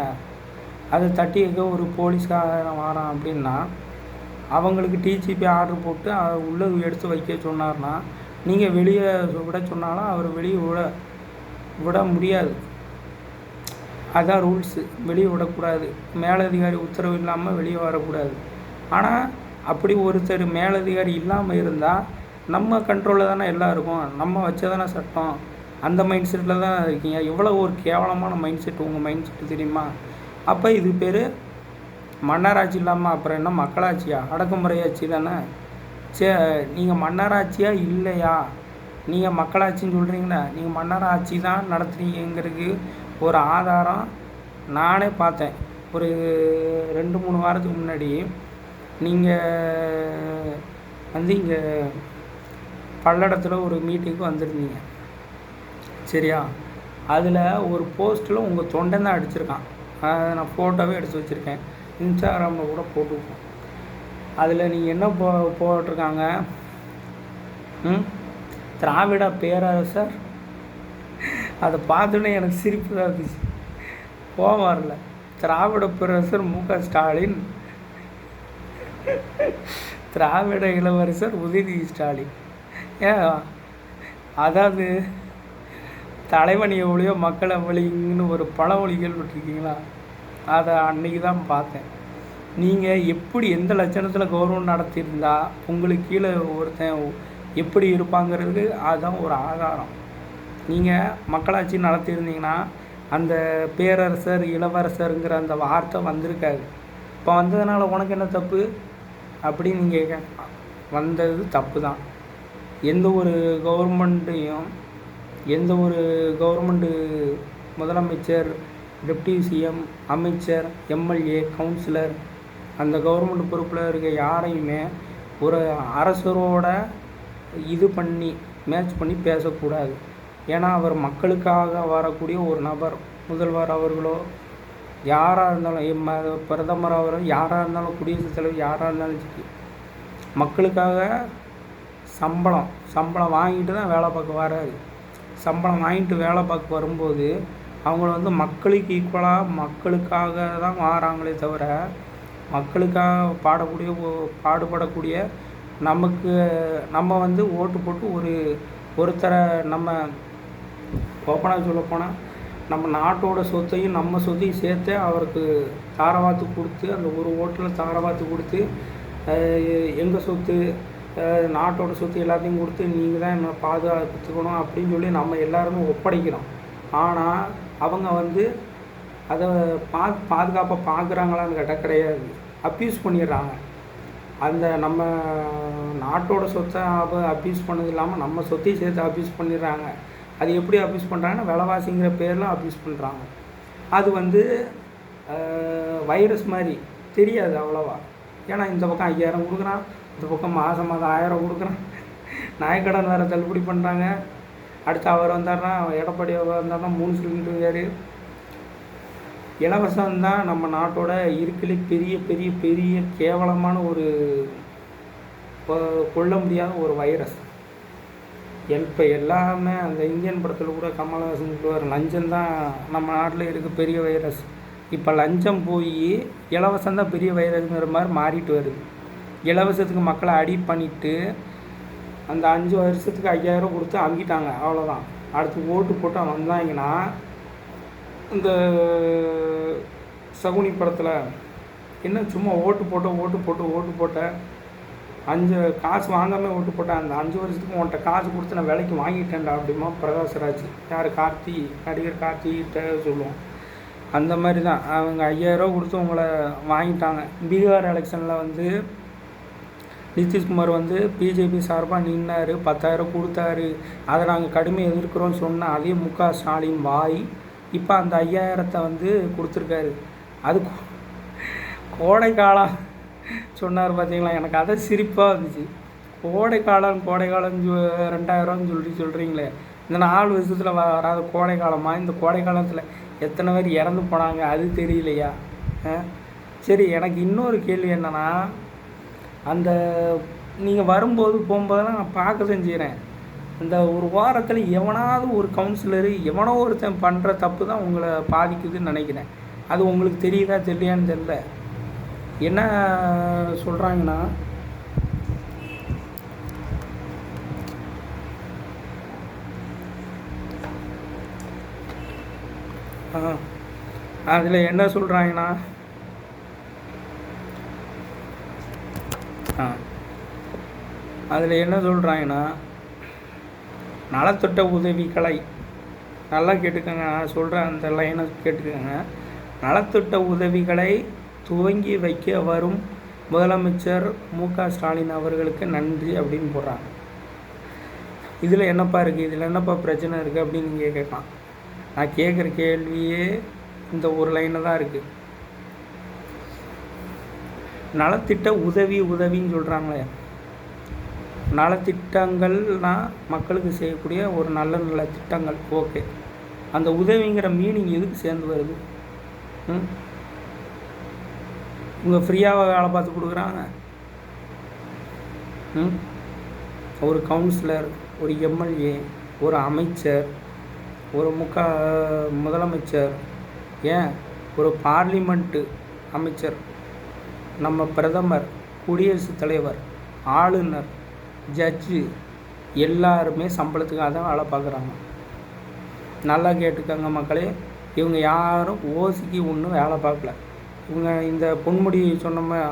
அதை தட்டி வைக்க ஒரு போலீஸ்காரன் வரான் அப்படின்னா அவங்களுக்கு டிஜிபி ஆர்டர் போட்டு அதை உள்ளே எடுத்து வைக்க சொன்னார்னா நீங்கள் வெளியே விட சொன்னாலும் அவர் வெளியே விட முடியாது. அதான் ரூல்ஸு, வெளியே விடக்கூடாது, மேலதிகாரி உத்தரவு இல்லாமல் வெளியே வரக்கூடாது. ஆனால் அப்படி ஒருத்தர் மேலதிகாரி இல்லாமல் இருந்தால் நம்ம கண்ட்ரோலில் தானே எல்லாம் இருக்கும், நம்ம வச்சதானே சட்டம். அந்த மைண்ட் செட்டில் தான் இருக்கீங்க. எவ்வளோ ஒரு கேவலமான மைண்ட் செட் உங்கள் மைண்ட் செட்டு தெரியுமா? அப்போ இது பேர் மன்னராட்சி இல்லாமல் அப்புறம் என்ன மக்களாட்சியா? அடக்குமுறையாட்சி தானே. நீங்கள் மன்னராட்சியாக இல்லையா? நீங்கள் மக்களாட்சின்னு சொல்கிறீங்களா? நீங்கள் மன்னராட்சி தான் நடத்துகிறீங்கிறதுக்கு ஒரு ஆதாரம் நானே பார்த்தேன். ஒரு 2-3 வாரத்துக்கு முன்னாடி நீங்கள் இங்கே பல்லடத்தில் ஒரு மீட்டிங்க்கு வந்திருந்தீங்க, சரியா? அதில் ஒரு போஸ்ட்டில் உங்கள் தொண்டை தான் அடிச்சிருக்கான். அதை நான் ஃபோட்டோவே எடுத்து வச்சுருக்கேன், இன்ஸ்டாகிராமில் கூட போட்டுருக்கோம். அதில் நீங்கள் என்ன போட்டிருக்காங்க, திராவிட பேரரசர். அதை பார்த்தோன்னே எனக்கு சிரிப்பு தான் இருந்துச்சு, கோவம் வரல. திராவிட பேரரசர் மு.க. ஸ்டாலின், திராவிட இளவரசர் உதயநிதி ஸ்டாலின். அதாவது தலைவன் எவ்வளியோ மக்கள் எவ்வளிங்கன்னு ஒரு பழமொழி கேள்விப்பட்டிருக்கீங்களா? அதை அன்றைக்கி தான் பார்த்தேன். நீங்கள் எப்படி எந்த லட்சணத்தில் கவர்மெண்ட் நடத்தியிருந்தா உங்களுக்கு கீழே ஒருத்தன் எப்படி இருப்பாங்கிறது அதுதான் ஒரு ஆதாரம். நீங்கள் மக்களாட்சி நடத்தியிருந்தீங்கன்னா அந்த பேரரசர் இளவரசருங்கிற அந்த வார்த்தை வந்திருக்காது. இப்போ வந்ததுனால உனக்கு என்ன தப்பு அப்படின்னு நீங்கள் வந்தது தப்பு தான். எந்த ஒரு கவர்மெண்ட்டையும் எந்த ஒரு கவர்மெண்ட்டு முதலமைச்சர், டெப்டி சிஎம், அமைச்சர், எம்எல்ஏ, கவுன்சிலர், அந்த கவர்மெண்ட் பொறுப்பில் இருக்க யாரையுமே ஒரு அரசரோட இது பண்ணி மேட்ச் பண்ணி பேசக்கூடாது. ஏன்னா அவர் மக்களுக்காக வரக்கூடிய ஒரு நபர். முதல்வர் அவர்களோ யாராக இருந்தாலும், பிரதமர் அவர்கள் யாராக இருந்தாலும், குடியரசுத் தலைவர் யாராக இருந்தாலும் சரி, மக்களுக்காக சம்பளம் வாங்கிட்டு தான் வேலை பார்க்க வராரு. சம்பளம் வாங்கிட்டு வேலை பார்க்க வரும்போது அவங்கள மக்களுக்கு ஈக்குவலாக மக்களுக்காக தான் வராங்களே தவிர மக்களுக்காக பாடுபடக்கூடிய நம்ம ஓட்டு போட்டு ஒருத்தரை நம்ம ஓப்பனாக சொல்லப்போனால் நம்ம நாட்டோட சொத்தையும் நம்ம சொத்தையும் சேர்த்து அவருக்கு தாரவாத்து கொடுத்து, அந்த ஒரு ஓட்டில் தாரவாத்து கொடுத்து, எங்கள் சொத்து நாட்டோட சொத்து எல்லாத்தையும் கொடுத்து நீங்கள் தான் என்ன பாதுகாத்துக்கணும் அப்படின்னு சொல்லி நம்ம எல்லாருமே ஒப்படைக்கிறோம். ஆனால் அவங்க அதை பாதுகாப்பாக பார்க்குறாங்களான்னு கேட்டால் கிடையாது, அப்யூஸ் பண்ணிடுறாங்க. அந்த நம்ம நாட்டோட சொத்தை அப்யூஸ் பண்ணது இல்லாமல் நம்ம சொத்தையும் சேர்த்து அப்யூஸ் பண்ணிடுறாங்க. அது எப்படி அப்யூஸ் பண்ணுறாங்கன்னா விலைவாசிங்கிற பேரில் அப்யூஸ் பண்ணுறாங்க. அது வைரஸ் மாதிரி தெரியாது அவ்வளோவா. ஏன்னா இந்த பக்கம் 5000 கொடுக்குறான், இந்த பக்கம் மாதம் 1000 கொடுக்குறான், நகைக்கடன் வேறு தள்ளுபடி பண்ணுறாங்க. அடுத்து அவர் வந்தார்னா, எடப்பாடி வந்தார்னா 3 சிலிண்டர். இலவசம் தான் நம்ம நாட்டோட இருக்கிற பெரிய பெரிய பெரிய கேவலமான ஒரு கொள்ள முடியாத ஒரு வைரஸ். இப்போ எல்லாமே அந்த இந்தியன் படத்தில் கூட கமல்ஹாசன் சொல்லுவார், லஞ்சம் தான் நம்ம நாட்டில் இருக்க பெரிய வைரஸ். இப்போ லஞ்சம் போய் இலவசம் தான் பெரிய வைரஸ்ங்கிற மாதிரி மாறிட்டு வருது. இலவசத்துக்கு மக்களை அடிட் பண்ணிவிட்டு அந்த 5 வருஷத்துக்கு 5000 கொடுத்து அமுக்கிட்டாங்க, அவ்வளோதான். அடுத்து ஓட்டு போட்டு வந்தாங்கன்னா இந்த சகுனி படத்தில் என்ன சும்மா ஓட்டு போட்ட 5 காசு வாங்காமல் ஓட்டு போட்டேன், அந்த 5 வருஷத்துக்கு உன்கிட்ட காசு கொடுத்து நான் விலைக்கு வாங்கிட்டேன்டா அப்படிமா பிரகாஷ்ராஜ், யார் நடிகர் கார்த்திகிட்ட சொல்லுவோம். அந்த மாதிரி தான் அவங்க 5000 கொடுத்து உங்களை வாங்கிட்டாங்க. பீகார் எலெக்ஷனில் வந்து நிதிஷ்குமார் வந்து பிஜேபி சார்பாக நின்னார், 10,000 கொடுத்தாரு, அதை நாங்கள் கடுமையாக எதிர்க்கிறோன்னு சொன்னால் அதே ஸ்டாலின் வாய் இப்போ அந்த 5000 வந்து கொடுத்துருக்காரு. அது கோடைக்காலம் சொன்னார் பார்த்தீங்களா, எனக்கு அதை சிரிப்பாக இருந்துச்சு. கோடைக்காலம் 2000 சொல்கிறீங்களே, இந்த 4 வருஷத்தில் வராத கோடைக்காலமாக, இந்த கோடைக்காலத்தில் எத்தனை பேர் இறந்து போனாங்க அது தெரியலையா? சரி, எனக்கு இன்னொரு கேள்வி என்னென்னா, அந்த நீங்கள் வரும்போது போகும்போதெல்லாம் நான் பார்க்க செஞ்சுக்கிறேன், இந்த ஒரு வாரத்தில் எவனாவது ஒரு கவுன்சிலரு எவனோ ஒருத்தன் பண்ணுற தப்பு தான் உங்களை பாதிக்குதுன்னு நினைக்கிறேன். அது உங்களுக்கு தெரியுதா தெரியலையான்னு தெரியல. என்ன சொல்கிறாங்கன்னா, அதில் என்ன சொல்கிறாங்கன்னா, நலத்திட்ட உதவிகளை நல்லா கேட்டுக்கோங்க, நான் சொல்கிறேன் அந்த லைனை கேட்டுக்கோங்க. நலத்திட்ட உதவிகளை துவங்கி வைக்க வரும் முதலமைச்சர் ஸ்டாலின் அவர்களுக்கு நன்றி அப்படின்னு போடுறாங்க. இதில் என்னப்பா இருக்குது, இதில் என்னப்பா பிரச்சனை இருக்குது அப்படின்னு நீங்கள் கேட்கலாம். நான் கேட்குற கேள்வியே இந்த ஒரு லைனில் தான் இருக்குது. நலத்திட்ட உதவின்னு சொல்கிறாங்களே, நலத்திட்டங்கள்னால் மக்களுக்கு செய்யக்கூடிய ஒரு நல்ல திட்டங்கள். ஓகே, அந்த உதவிங்கிற மீனிங் எதுக்கு சேர்ந்து வருது? இவங்க ஃப்ரீயாக வேலை பார்த்து கொடுக்குறாங்க. ஒரு கவுன்சிலர், ஒரு எம்எல்ஏ, ஒரு அமைச்சர், ஒரு முதலமைச்சர், ஏன் ஒரு பார்லிமெண்ட்டு அமைச்சர், நம்ம பிரதமர், குடியரசுத் தலைவர், ஆளுநர், ஜட்ஜு எல்லாருமே சம்பளத்துக்காக தான் வேலை பார்க்குறாங்க. நல்லா கேட்டுக்கோங்க மக்களே, இவங்க யாரும் ஓசிக்கு ஒன்றும் வேலை பார்க்கல. இவங்க இந்த பொன்முடி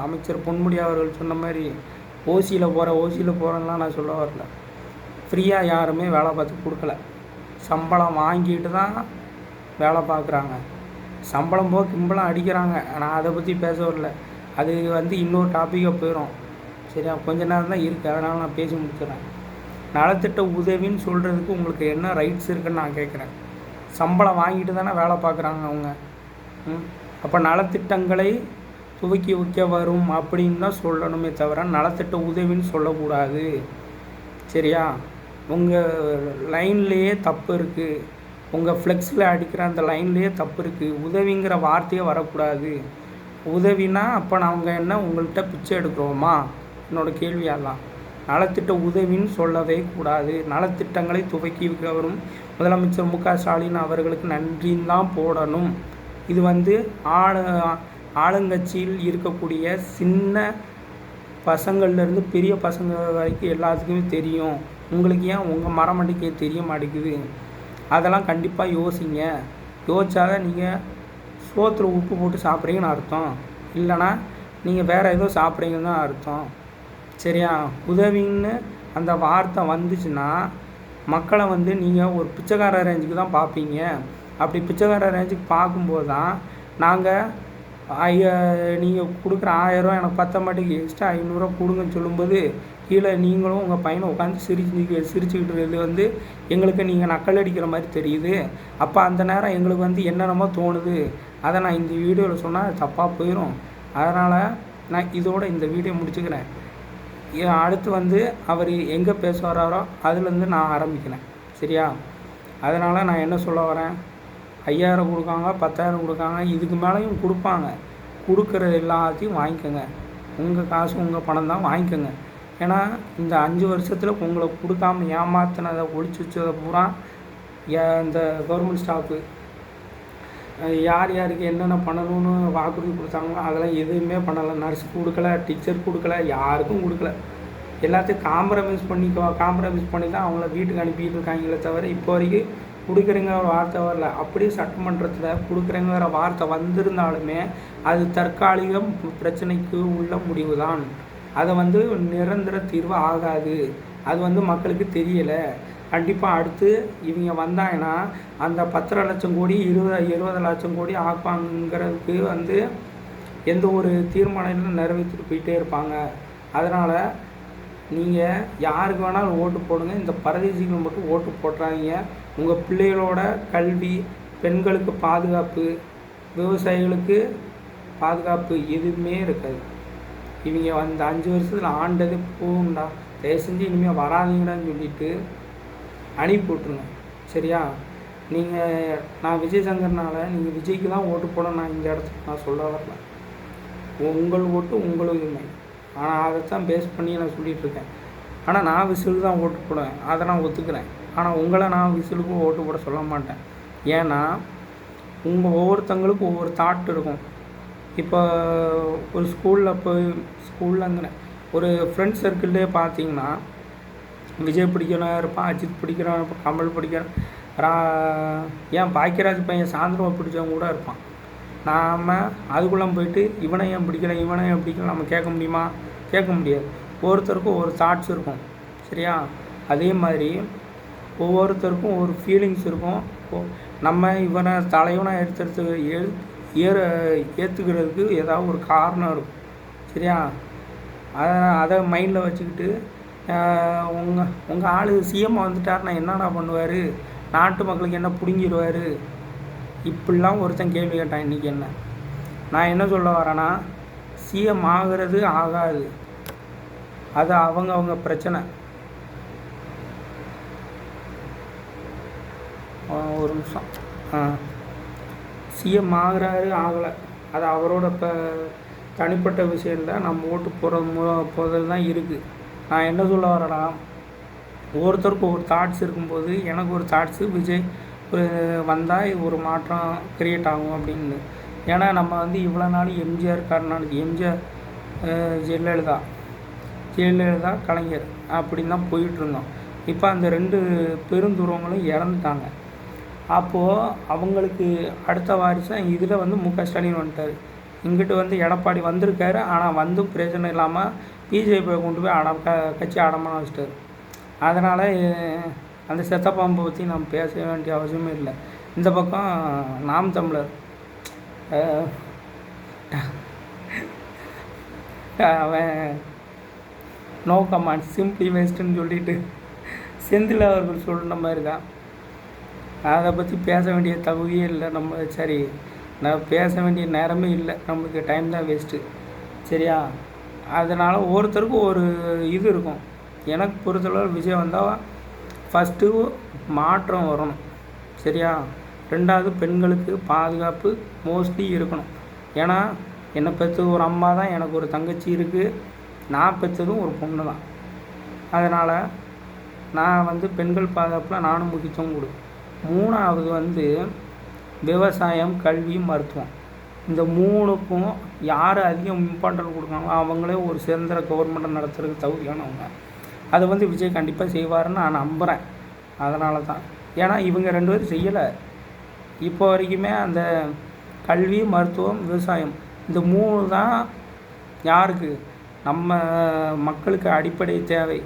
அமைச்சர் பொன்முடி அவர்கள் சொன்ன மாதிரி ஓசியில் போகிறேன்லாம் நான் சொல்ல வரல. ஃப்ரீயாக யாருமே வேலை பார்த்து கொடுக்கல, சம்பளம் வாங்கிட்டு தான் வேலை பார்க்குறாங்க. சம்பளம் போக கிம்பளம் அடிக்கிறாங்க. நான் அதை பற்றி பேச வரல, அது வந்து இன்னொரு டாப்பிக்காக போயிடும். சரியா, கொஞ்ச நேரம் தான் இருக்குது, அதனால் நான் பேசி முடிச்சிடறேன். நலத்திட்ட உதவின்னு சொல்கிறதுக்கு உங்களுக்கு என்ன ரைட்ஸ் இருக்குதுன்னு நான் கேட்குறேன். சம்பளம் வாங்கிட்டு தானே வேலை பார்க்குறாங்க அவங்க. அப்போ நலத்திட்டங்களை துவக்கி வைக்க வரும் அப்படின்னு தான் சொல்லணுமே தவிர நலத்திட்ட உதவின்னு சொல்லக்கூடாது. சரியா, உங்கள் லைன்லேயே தப்பு இருக்குது, உங்கள் ஃப்ளெக்ஸில் அடிக்கிற அந்த லைன்லேயே தப்பு இருக்குது. உதவிங்கிற வார்த்தையே வரக்கூடாது. உதவினா அப்போ நாங்கள் என்ன உங்கள்கிட்ட பிச்சை எடுக்கிறோமா? என்னோடய கேள்வியெல்லாம். நலத்திட்ட உதவின்னு சொல்லவே கூடாது. நலத்திட்டங்களை துவக்கி வரும் முதலமைச்சர் ஸ்டாலின் அவர்களுக்கு நன்றின்னு தான் போடணும். இது வந்து ஆளுங்கட்சியில் இருக்கக்கூடிய சின்ன பசங்கள்லேருந்து பெரிய பசங்க வரைக்கும் எல்லாத்துக்குமே தெரியும். உங்களுக்கு ஏன் உங்கள் மரமண்டிக்கே தெரிய மாட்டேங்குது? அதெல்லாம் கண்டிப்பாக யோசிங்க. யோசிச்சாதான் நீங்கள் சோத்தில் உப்பு போட்டு சாப்பிட்றீங்கன்னு அர்த்தம், இல்லைனா நீங்கள் வேறு ஏதோ சாப்பிட்றீங்கன்னு தான் அர்த்தம். சரியா, உதவின்னு அந்த வார்த்தை வந்துச்சுன்னா மக்களை வந்து நீங்கள் ஒரு பிச்சைக்கார ரேஞ்சுக்கு தான் பார்ப்பீங்க. அப்படி பிச்சைக்கார ரேஞ்சுக்கு பார்க்கும்போது தான் நீங்கள் கொடுக்குற 1000 எனக்கு பத்த மாட்டேங்குது, எக்ஸ்ட்ரா 500 கொடுங்கன்னு சொல்லும்போது கீழே நீங்களும் உங்கள் பையனை உட்காந்து சிரிச்சுக்கிட்டு இருக்கிறது வந்து எங்களுக்கு நீங்கள் நக்கல் அடிக்கிற மாதிரி தெரியுது. அப்போ அந்த நேரம் எங்களுக்கு வந்து என்னென்னமோ தோணுது. அதை நான் இந்த வீடியோவில் சொன்னால் தப்பாக போயிடும். அதனால் நான் இதோட இந்த வீடியோ முடிச்சுக்கிறேன். அடுத்து வந்து அவர் எங்கே பேச வராரோ அதுலேருந்து நான் ஆரம்பிக்கிறேன். சரியா, அதனால் நான் என்ன சொல்ல வரேன், 5000 கொடுக்காங்க, 10,000 கொடுக்காங்க, இதுக்கு மேலேயும் கொடுப்பாங்க. கொடுக்குற எல்லாத்தையும் வாங்கிக்கோங்க. உங்கள் காசு உங்கள் பணம் தான், வாங்கிக்கோங்க. ஏன்னா இந்த 5 வருஷத்தில் உங்களை கொடுக்காம ஏமாத்தினதை ஒழிச்சு வச்சதை பூரா இந்த கவர்மெண்ட் ஸ்டாஃபு யார் யாருக்கு என்னென்ன பண்ணணும்னு வாக்குறுதி கொடுத்தாங்களோ அதெல்லாம் எதுவுமே பண்ணலை. நர்ஸ் கொடுக்கல, டீச்சர் கொடுக்கல, யாருக்கும் கொடுக்கல. எல்லாத்தையும் காம்ப்ரமைஸ் பண்ணி தான் அவங்கள வீட்டுக்கு அனுப்பிட்டு இருக்காங்களே தவிர இப்போ வரைக்கும் கொடுக்குறேங்கிற ஒரு வார்த்தை வரல. அப்படியே சட்டமன்றத்தில் கொடுக்குறேங்கிற வார்த்தை வந்திருந்தாலுமே அது தற்காலிகம் பிரச்சனைக்கு உள்ள முடிவு தான். அதை நிரந்தர தீர்வு ஆகாது. அது மக்களுக்கு தெரியலை. கண்டிப்பாக அடுத்து இவங்க வந்தாங்கன்னா அந்த 10 லட்சம் கோடி 20 லட்சம் கோடி ஆப்பாங்கிறதுக்கு எந்த ஒரு தீர்மானங்களும் நிறைவேற்றிட்டு போயிட்டே இருப்பாங்க. அதனால் நீங்கள் யாருக்கு வேணாலும் ஓட்டு போடுங்க, இந்த பரதேசிகள் மட்டும் ஓட்டு போட்டுறாதீங்க. உங்கள் பிள்ளைகளோட கல்வி, பெண்களுக்கு பாதுகாப்பு, விவசாயிகளுக்கு பாதுகாப்பு எதுவுமே இருக்காது. இவங்க 5 வருஷத்தில் ஆண்டது போகும்டா, தயவு செஞ்சு இனிமேல் வராதீங்கடான்னு சொல்லிட்டு அனுப்பி விட்ருங்க. சரியா? நான் விஜய் சங்கர்னால நீங்கள் விஜய்க்கு தான் ஓட்டு போட நான் இந்த இடத்துக்கு நான் சொல்ல வரல. உங்கள் ஓட்டு உங்களுக்கு. ஆனால் அதைத்தான் பேஸ் பண்ணி நான் சொல்லிகிட்ருக்கேன். ஆனால் நான் விசிலுக்கு தான் ஓட்டு போடுவேன், அதை நான் ஒத்துக்கிறேன். ஆனால் உங்களை நான் விசிலுக்கும் ஓட்டு போட சொல்ல மாட்டேன். ஏன்னா ஒவ்வொருத்தங்களுக்கும் ஒவ்வொரு தாட் இருக்கும். இப்போ ஒரு ஸ்கூல்லங்கிற ஒரு ஃப்ரெண்ட்ஸ் சர்க்கிள்லேயே பார்த்தீங்கன்னா விஜய் பிடிக்கிறவன் இருப்பான், அஜித் பிடிக்கிறவன் இருப்பான், கமல் பிடிக்கிறவன், ஏன் பாக்கியராஜ் பையன் சாயந்தரம் பிடிச்சவங்க கூட இருப்பான். நாம் அதுக்குள்ளே போயிட்டு இவனை ஏன் பிடிக்கல நம்ம கேட்க முடியுமா? கேட்க முடியாது. ஒவ்வொருத்தருக்கும் ஒவ்வொரு தாட்ஸ் இருக்கும். சரியா? அதே மாதிரி ஒவ்வொருத்தருக்கும் ஒவ்வொரு ஃபீலிங்ஸ் இருக்கும். நம்ம இவனை தலைவனாக ஏற்றுக்கிறதுக்கு ஏதாவது ஒரு காரணம் இருக்கும். சரியா? அதை மைண்டில் வச்சுக்கிட்டு உங்கள் ஆள் சிஎம் வந்துட்டார்னா என்னடா பண்ணுவார், நாட்டு மக்களுக்கு என்ன பிடுங்கிடுவார், இப்படிலாம் ஒருத்தன் கேள்வி கேட்டான். இன்றைக்கி நான் என்ன சொல்ல வரேன்னா, சிஎம் ஆகிறது ஆகாது, அது அவங்க பிரச்சனை. ஒரு நிமிஷம். சிஎம் ஆகிறாரு ஆகலை, அது அவரோட தனிப்பட்ட விஷயத்தில் நம்ம ஓட்டு போகிறது தான் இருக்குது. நான் என்ன சொல்ல வரேன்னா, ஒவ்வொருத்தருக்கும் ஒரு தாட்ஸ் இருக்கும்போது எனக்கு ஒரு தாட்ஸு விஜய் வந்தால் ஒரு மாற்றம் க்ரியேட் ஆகும் அப்படின்னு. ஏன்னா நம்ம இவ்வளோ நாள் எம்ஜிஆர் எம்ஜிஆர் ஜெயலலிதா கலைஞர் அப்படின்னு தான் போயிட்டுருந்தோம். இப்போ அந்த 2 பெருந்துருவங்களும் இறந்துட்டாங்க. அப்போது அவங்களுக்கு அடுத்த வாரிசாக இதில் மு.க. ஸ்டாலின் வந்துட்டார். இங்கிட்டு எடப்பாடி வந்திருக்காரு. ஆனால் பிரயோஜனம் இல்லாமல் பிஜேபியை கொண்டு போய் கட்சி அடமான வச்சிட்டார். அதனால் அந்த செத்த பாம்பை பற்றி நம்ம பேச வேண்டிய அவசியமே இல்லை. இந்த பக்கம் நாம் தமிழர் அவன் நோ கமாண்ட் சிம்பிளி வேஸ்ட்டுன்னு சொல்லிட்டு செந்தில் அவர்கள் சொல்கிற மாதிரி தான். அதை பற்றி பேச வேண்டிய தகுதியே இல்லை. சரி, நான் பேச வேண்டிய நேரமே இல்லை, நம்மளுக்கு டைம் தான் வேஸ்ட்டு. சரியா? அதனால் ஒவ்வொருத்தருக்கும் ஒரு இது இருக்கும். எனக்கு பொறுத்தளவு விஜய் வந்தால் ஃபஸ்ட்டு மாற்றம் வரணும். சரியா? 2வது பெண்களுக்கு பாதுகாப்பு மோஸ்ட்லி இருக்கணும். ஏன்னா என்னை பெற்றது ஒரு அம்மா தான், எனக்கு ஒரு தங்கச்சி இருக்குது, நான் பெற்றதும் ஒரு பொண்ணு தான். அதனால் நான் பெண்கள் பாதுகாப்பில் நானும் முக்கியத்துவம் கொடுப்பேன். 3வது விவசாயம், கல்வி, மருத்துவம். இந்த 3க்கும் யார் அதிகம் இம்பார்ட்டன்ட் கொடுக்காங்களோ அவங்களே ஒரு சுதந்திர கவர்மெண்ட்டை நடத்துறதுக்கு தகுதியானவங்க. அதை விஜய் கண்டிப்பாக செய்வாருன்னு நான் நம்புகிறேன். அதனால தான். ஏன்னா இவங்க 2 பேரும் செய்யலை இப்போ வரைக்குமே. அந்த கல்வி, மருத்துவம், விவசாயம், இந்த 3 தான் யாருக்கு நம்ம மக்களுக்கு அடிப்படை தேவை.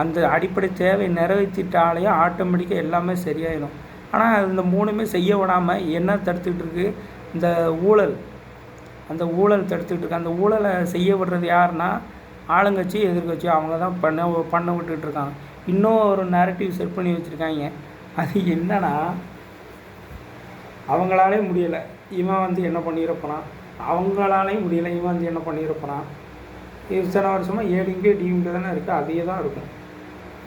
அந்த அடிப்படை தேவை நிறைவேற்றிட்டாலே ஆட்டோமேட்டிக்காக எல்லாமே சரியாயிடும். ஆனால் இந்த 3மே செய்ய விடாமல் என்ன தடுத்துக்கிட்டு இருக்குது? இந்த ஊழல். அந்த ஊழல் தடுத்துக்கிட்டு இருக்கு. அந்த ஊழலை செய்ய விடுறது யாருன்னா ஆளுங்கட்சி, எதிர்கட்சி, அவங்க தான் பண்ண விட்டுக்கிட்டு இருக்காங்க. இன்னும் ஒரு நேரட்டிவ் செட் பண்ணி வச்சுருக்காங்க. அது என்னன்னா, அவங்களாலே முடியலை, இவன் என்ன பண்ணியிருப்பான், அவங்களாலேயும் முடியலை, இவன் என்ன பண்ணியிருப்பான். இத்தனை வருஷமாக ஏடிங்கே டிஎம்கே தானே இருக்குது, அதே தான் இருக்கும்.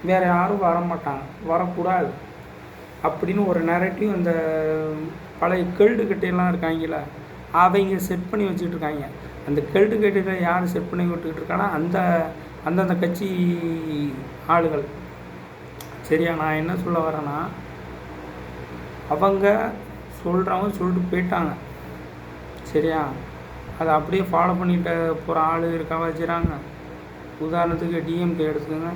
வேறு யாரும் வரமாட்டாங்க, வரக்கூடாது அப்படின்னு ஒரு நேரட்டிவ் இந்த பழைய கெல்டுக்கிட்டையெல்லாம் இருக்காங்களா, அவங்க செட் பண்ணி வச்சுக்கிட்டு இருக்காங்க. அந்த கெல்டுக்கிட்ட யார் செட் பண்ணி விட்டுக்கிட்டு இருக்காங்கன்னா அந்த அந்தந்த கட்சி ஆளுகள். சரியா? நான் என்ன சொல்ல வரேன்னா, அவங்க சொல்கிறவங்க சொல்லிட்டு போயிட்டாங்க. சரியா? அதை அப்படியே ஃபாலோ பண்ணிட்டு போகிற ஆள் இருக்கா வச்சுறாங்க. உதாரணத்துக்கு டிஎம்கே எடுத்துக்கோங்க.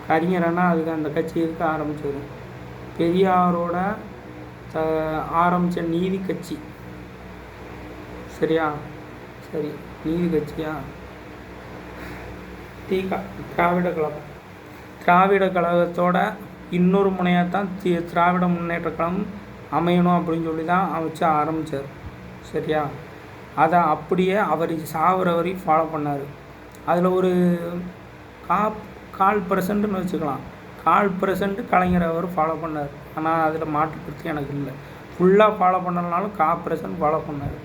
கறிஞரன்னா அதுக்கு அந்த கட்சி எதுக்கு ஆரம்பிச்சது? பெரியாரோட ஆரம்பித்த நீதி கட்சி. சரியா? சரி, நீதி கட்சியா? திராவிட கழகம். திராவிட கழகத்தோட இன்னொரு முனையாக தான் திராவிட முன்னேற்ற கழகம் அமையணும் அப்படின்னு சொல்லி தான் வச்சு ஆரம்பித்தார். சரியா? அதை அப்படியே அவர் சாகிற வரையும் ஃபாலோ பண்ணார். அதில் ஒரு 1/4% வச்சுக்கலாம். 1/4% கலைஞர் அவர் ஃபாலோ பண்ணார். ஆனால் அதில் மாற்றுக்கருத்து எனக்கு இல்லை. ஃபுல்லாக ஃபாலோ பண்ணலனாலும் 1/4% ஃபாலோ பண்ணார்.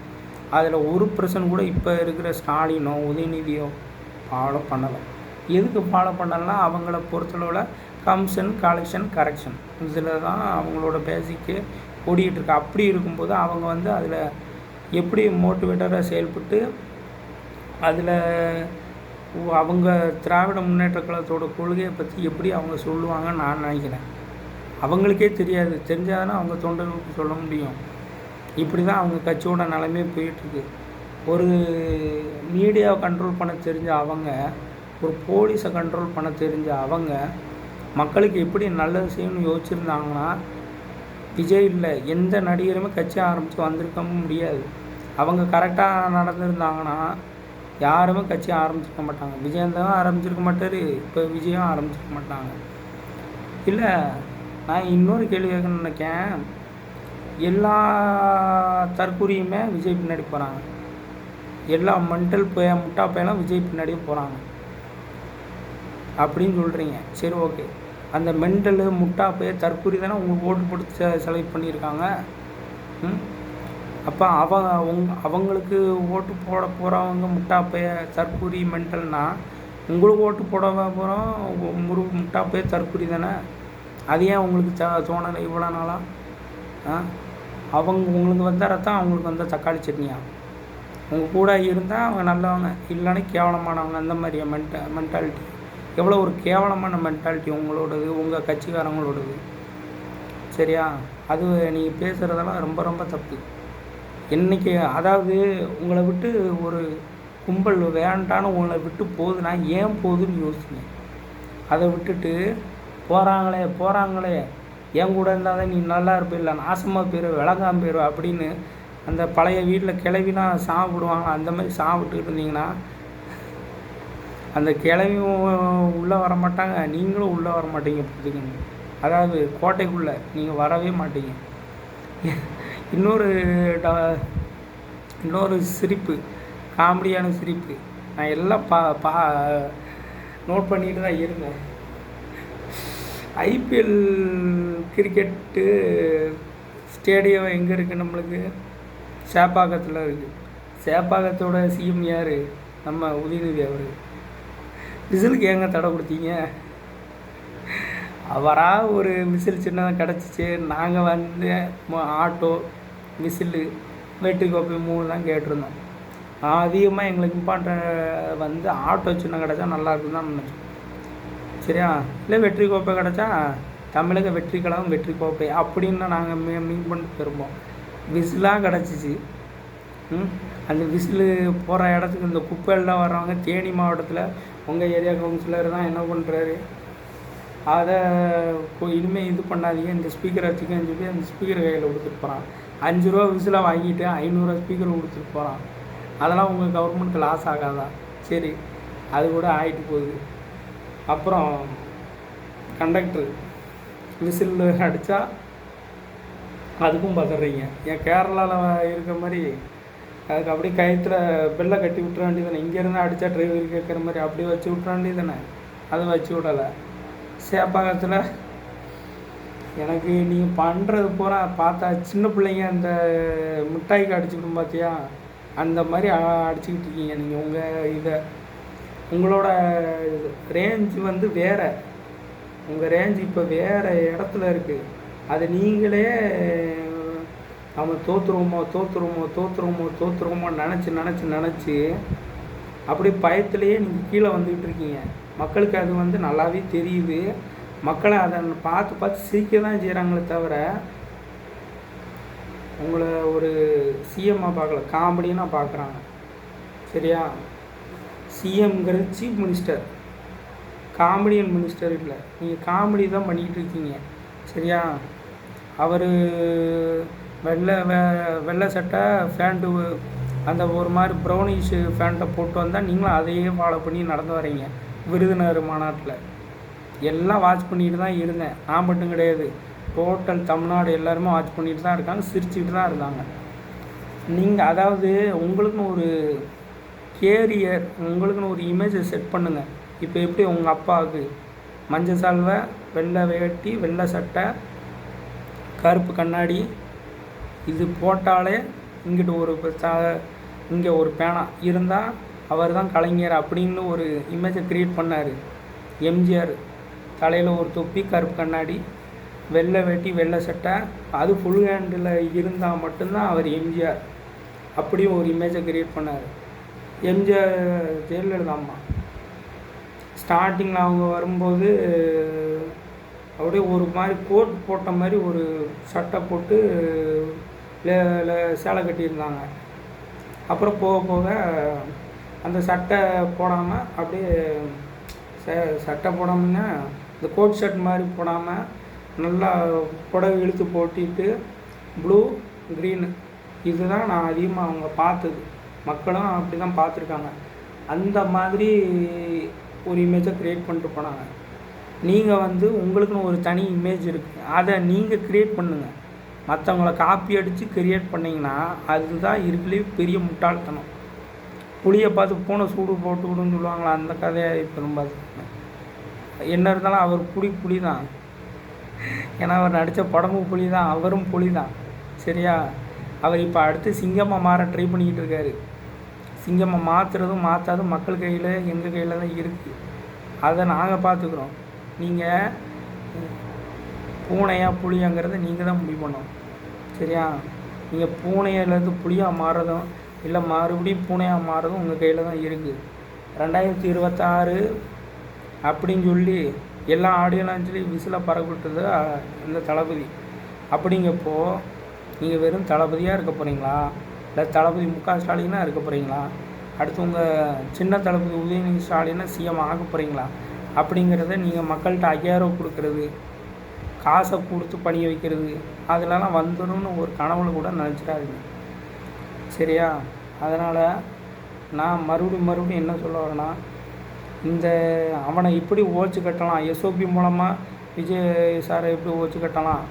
அதில் 1% கூட இப்போ இருக்கிற ஸ்டாலினோ உதயநிதியோ ஃபாலோ பண்ணலை. எதுக்கு ஃபாலோ பண்ணலைன்னா, அவங்கள பொறுத்தளவில் கமிஷன், கலெக்ஷன், கரெக்ஷன் இதில் தான் அவங்களோட பேசிக்கு ஓடிக்கிட்டுருக்கு. அப்படி இருக்கும்போது அவங்க வந்து அதில் எப்படி மோட்டிவேட்டராக செயல்பட்டு அதில் அவங்க திராவிட முன்னேற்ற கழகத்தோட கொள்கையை பற்றி எப்படி அவங்க சொல்லுவாங்கன்னு நான் நினைக்கிறேன். அவங்களுக்கே தெரியாது. தெரிஞ்சாதானே அவங்க தொண்டர்களுக்கு சொல்ல முடியும். இப்படி தான் அவங்க கட்சியோட நிலைமையே போயிட்டுருக்கு. ஒரு மீடியாவை கண்ட்ரோல் பண்ண தெரிஞ்ச அவங்க, ஒரு போலீஸை கண்ட்ரோல் பண்ண தெரிஞ்ச அவங்க, மக்களுக்கு எப்படி நல்லது செய்யணும்னு யோசிச்சுருந்தாங்கன்னா, விஜய் இல்லை எந்த நடிகருமே கட்சி ஆரம்பித்து வந்திருக்க முடியாது. அவங்க கரெக்டாக நடந்திருந்தாங்கன்னா யாருமே கட்சி ஆரம்பிச்சிருக்க மாட்டாங்க. விஜயந்தான் ஆரம்பிச்சிருக்க மாட்டார், இப்போ விஜயும் ஆரம்பிச்சிருக்க மாட்டாங்க. இல்லை, நான் இன்னொரு கேள்வி கேட்கணும்னு நினைக்கேன். எல்லா தற்கூரியுமே விஜய் பின்னாடி போகிறாங்க. எல்லா மென்டல் முட்டா பையெல்லாம் விஜய் பின்னாடியே போகிறாங்க அப்படின்னு சொல்கிறீங்க. சரி, ஓகே. அந்த மென்டலு முட்டா பைய தற்கூரி தானே உங்களுக்கு ஓட்டு போட்டு செலக்ட் பண்ணியிருக்காங்க. அப்போ அவங்களுக்கு ஓட்டு போட போகிறவங்க முட்டா பைய தற்கூரி மென்டல்னால், உங்களுக்கு ஓட்டு போட போகிறோம் முட்டா பைய தற்கூரி தானே. அது ஏன் உங்களுக்கு தோணலை இவ்வளோ நாளாக? உங்களுக்கு வந்த ரத்தம் அவங்களுக்கு வந்த தக்காளி சட்னியா? உங்கள் கூட இருந்தால் அவங்க நல்லவங்க, இல்லைன்னா கேவலமானவங்க. அந்த மாதிரியா மென்டாலிட்டி? எவ்வளோ ஒரு கேவலமான மென்டாலிட்டி உங்களோடது, உங்கள் கட்சிக்காரங்களோடது. சரியா? அது நீங்கள் பேசுகிறதெல்லாம் ரொம்ப ரொம்ப தப்பு. என்றைக்கு அதாவது உங்களை விட்டு ஒரு கும்பல் வேண்டான்னு உங்களை விட்டு போகுதுன்னா ஏன் போகுதுன்னு யோசிங்க. அதை விட்டுட்டு போகிறாங்களே என் கூட இருந்தால் தான் நீ நல்லா இருப்ப, இல்லை நாசமாக போயிடுவ, விளங்காமல் போயிடுவ அப்படின்னு அந்த பழைய வீட்டில் கிளவிலாம் சாப்பிடுவாங்க. அந்த மாதிரி சாப்பிட்டுக்கிட்டு இருந்தீங்கன்னா அந்த கிளவியும் உள்ளே வர மாட்டாங்க, நீங்களும் உள்ளே வர மாட்டீங்க. பார்த்துக்கங்க. அதாவது கோட்டைக்குள்ளே நீங்கள் வரவே மாட்டீங்க. இன்னொரு சிரிப்பு, காமெடியான சிரிப்பு, நான் எல்லாம் நோட் பண்ணிட்டு தான் இருந்தேன். ஐபிஎல் கிரிக்கெட்டு ஸ்டேடியம் எங்கே இருக்குது? நம்மளுக்கு சேப்பாக்கத்தில் இருக்குது. சேப்பாக்கத்தோட சிஎம் யார்? நம்ம உதயநிதி அவர். விசிலுக்கு ஏங்க தடை கொடுத்தீங்க? அவராக ஒரு விசில் சின்னதாக கிடச்சிச்சு. நாங்கள் வந்து ஆட்டோ, விசிலு, வெற்றி கோப்பை 3 தான் கேட்டிருந்தோம். அதிகமாக எங்களுக்கு இம்பார்ட்டன்ட் வந்து ஆட்டோ சின்ன கிடச்சா நல்லாயிருக்கும் தான் நினச்சோம். சரியா? இல்லை வெற்றி கோப்பை கிடச்சா தமிழக வெற்றி கழகம் வெற்றி கோப்பை அப்படின்னு நாங்கள் மீன் பண்ணிட்டு போயிருப்போம். விசிலாக கிடச்சிச்சு. அந்த விசிலு போகிற இடத்துக்கு இந்த குப்பையெல்லாம் வர்றவங்க தேனி மாவட்டத்தில் உங்கள் ஏரியா கவுன்சிலர் தான் என்ன பண்ணுறாரு, அதை இனிமேல் இது பண்ணாதீங்க, இந்த ஸ்பீக்கரை வச்சுக்கன்னு சொல்லி அந்த ஸ்பீக்கர் கையில் கொடுத்துட்டு போகிறான். 5 ரூபா விசிலாக வாங்கிட்டு 500 ஸ்பீக்கர் கொடுத்துட்டு போகிறான். அதெல்லாம் உங்கள் கவர்மெண்ட்டுக்கு லாஸ் ஆகாதா? சரி, அது கூட ஆகிட்டு போகுது. அப்புறம் கண்டக்டர் விசில் அடித்தா அதுக்கும் பதறீங்க. ஏன் கேரளாவில் இருக்கிற மாதிரி அதுக்கு அப்படியே கயிற்றுல பெல்லை கட்டி விட்டுற வேண்டியதானே? இங்கேருந்து அடித்தா டிரைவர் கேட்குற மாதிரி அப்படியே வச்சு விட்ற வேண்டியதானே? அதை வச்சு விடலை. சேப்பாக்கத்தில் எனக்கு நீங்கள் பண்ணுறது பூரா பார்த்தா சின்ன பிள்ளைங்க அந்த மிட்டாய்க்கு அடிச்சுக்கிடும் பார்த்தியா, அந்த மாதிரி அடிச்சுக்கிட்டு இருக்கீங்க நீங்கள். உங்களோட ரேஞ்சு வந்து வேறு, உங்கள் ரேஞ்சு இப்போ வேறு இடத்துல இருக்குது. அதை நீங்களே அவன் தோற்றுருவோமோ நினச்சி அப்படி பயத்திலேயே நீங்கள் கீழே வந்துக்கிட்டு இருக்கீங்க. மக்களுக்கு அது வந்து நல்லாவே தெரியுது. மக்களை அதை பார்த்து பார்த்து சிரிக்க தான் செய்கிறாங்களே தவிர உங்களை ஒரு சிஎம்மாக பார்க்கல, காமெடியாக பார்க்குறாங்க. சரியா? சிஎம்ங்கிறது சீஃப் மினிஸ்டர், காமெடியன் மினிஸ்டர் இல்லை. நீங்கள் காமெடி தான் பண்ணிக்கிட்டு இருக்கீங்க. சரியா? அவர் வெள்ளை சட்டை ஃபேண்ட்டு அந்த ஒரு மாதிரி ப்ரௌனிஷ் ஃபேண்ட்டை போட்டு வந்தால் நீங்களும் அதையே ஃபாலோ பண்ணி நடந்து வரீங்க. விருதுநகர் மாநாட்டில் எல்லாம் வாட்ச் பண்ணிட்டு தான் இருந்தேன். நான் மட்டும் கிடையாது, டோட்டல் தமிழ்நாடு எல்லாருமே வாட்ச் பண்ணிட்டு தான் இருக்காங்க, சிரிச்சுக்கிட்டு தான் இருந்தாங்க. நீங்கள் அதாவது உங்களுக்குன்னு ஒரு கேரியர், உங்களுக்குன்னு ஒரு இமேஜை செட் பண்ணுங்கள். இப்போ எப்படி உங்கள் அப்பாவுக்கு மஞ்சள் சால்வை, வெள்ளை வேட்டி, வெள்ளை சட்டை, கருப்பு கண்ணாடி, இது போட்டாலே இங்கிட்டு ஒரு இங்கே ஒரு பேனா இருந்தால் அவர் தான் கலைஞர் அப்படின்னு ஒரு இமேஜை க்ரியேட் பண்ணார். எம்ஜிஆர் தலையில் ஒரு தொப்பி, கருப்பு கண்ணாடி, வெள்ளை வேட்டி, வெள்ளை சட்டை, அது ஃபுல் ஹேண்டில் இருந்தால் மட்டும்தான் அவர் எம்ஜிஆர் அப்படியும் ஒரு இமேஜை க்ரியேட் பண்ணார். எம்ஜிஆர் ஜெயலலிதா அம்மா ஸ்டார்டிங்கில் அவங்க வரும்போது அப்படியே ஒரு மாதிரி கோட் போட்ட மாதிரி ஒரு சட்டை போட்டு சேலை கட்டியிருந்தாங்க. அப்புறம் போக போக அந்த சட்டை போடாமல் அப்படியே சட்டை போடாமன்னா இந்த கோட் ஷர்ட் மாதிரி போடாமல் நல்லா புடவை இழுத்து போட்டிட்டு ப்ளூ க்ரீனு, இதுதான் நான் அதிகமாக அவங்க பார்த்தது. மக்களும் அப்படி தான் பார்த்துருக்காங்க. அந்த மாதிரி ஒரு இமேஜை க்ரியேட் பண்ணிட்டு போனாங்க. நீங்கள் வந்து உங்களுக்குன்னு ஒரு தனி இமேஜ் இருக்குது, அதை நீங்கள் க்ரியேட் பண்ணுங்கள். மற்றவங்கள காப்பி அடித்து க்ரியேட் பண்ணிங்கன்னா அதுதான் இருக்குலே பெரிய முட்டாள்தனம். புளியை பார்த்து பூனை சூடு போட்டு விடுன்னு சொல்லுவாங்களா, அந்த கதையை இப்போ ரொம்ப என்ன இருந்தாலும் அவர் புலி தான். ஏன்னா அவர் நடித்த படமும் புலி தான், அவரும் புலி தான். சரியா? அவர் இப்போ அடுத்து சிங்கமாக மாற ட்ரை பண்ணிக்கிட்டு இருக்காரு. சிங்கமாக மாற்றுறதும் மாற்றாதும் மக்கள் கையில், எங்கள் கையில் தான் இருக்குது. அதை நாங்கள் பார்த்துக்குறோம். நீங்கள் பூனையா புளியாங்கிறத நீங்கள் தான் முடிவு பண்ணணும். சரியா? நீங்கள் பூனையிலேருந்து புளியாக மாறுறதும் இல்லை மறுபடியும் பூனையாக மாறுறதும் உங்கள் கையில் தான் இருக்குது. 2026 அப்படின்னு சொல்லி எல்லா ஆடியோ லான்ச்லேயும் விசிலை பறக்கிட்டது இந்த தளபதி. அப்படிங்கப்போ நீங்கள் வெறும் தளபதியாக இருக்க போகிறீங்களா, இல்லை தளபதி மு க ஸ்டாலினாக இருக்க போகிறீங்களா, அடுத்து உங்கள் சின்ன தளபதி உதயநிதி ஸ்டாலினாக சிஎம் ஆக போகிறீங்களா அப்படிங்கிறத நீங்கள் மக்கள்கிட்ட 5000 கொடுக்குறது, காசை கொடுத்து பணிய வைக்கிறது, அதிலலாம் வந்துடும்னு ஒரு கனவுல கூட நினச்சிடாதீங்க. சரியா? அதனால் நான் மறுபடியும் என்ன சொல்ல வரேன்னா, இந்த அவனை இப்படி ஓச்சு கட்டலாம், எஸ்ஓபி மூலமாக விஜய் சாரை எப்படி ஓச்சு கட்டலாம்,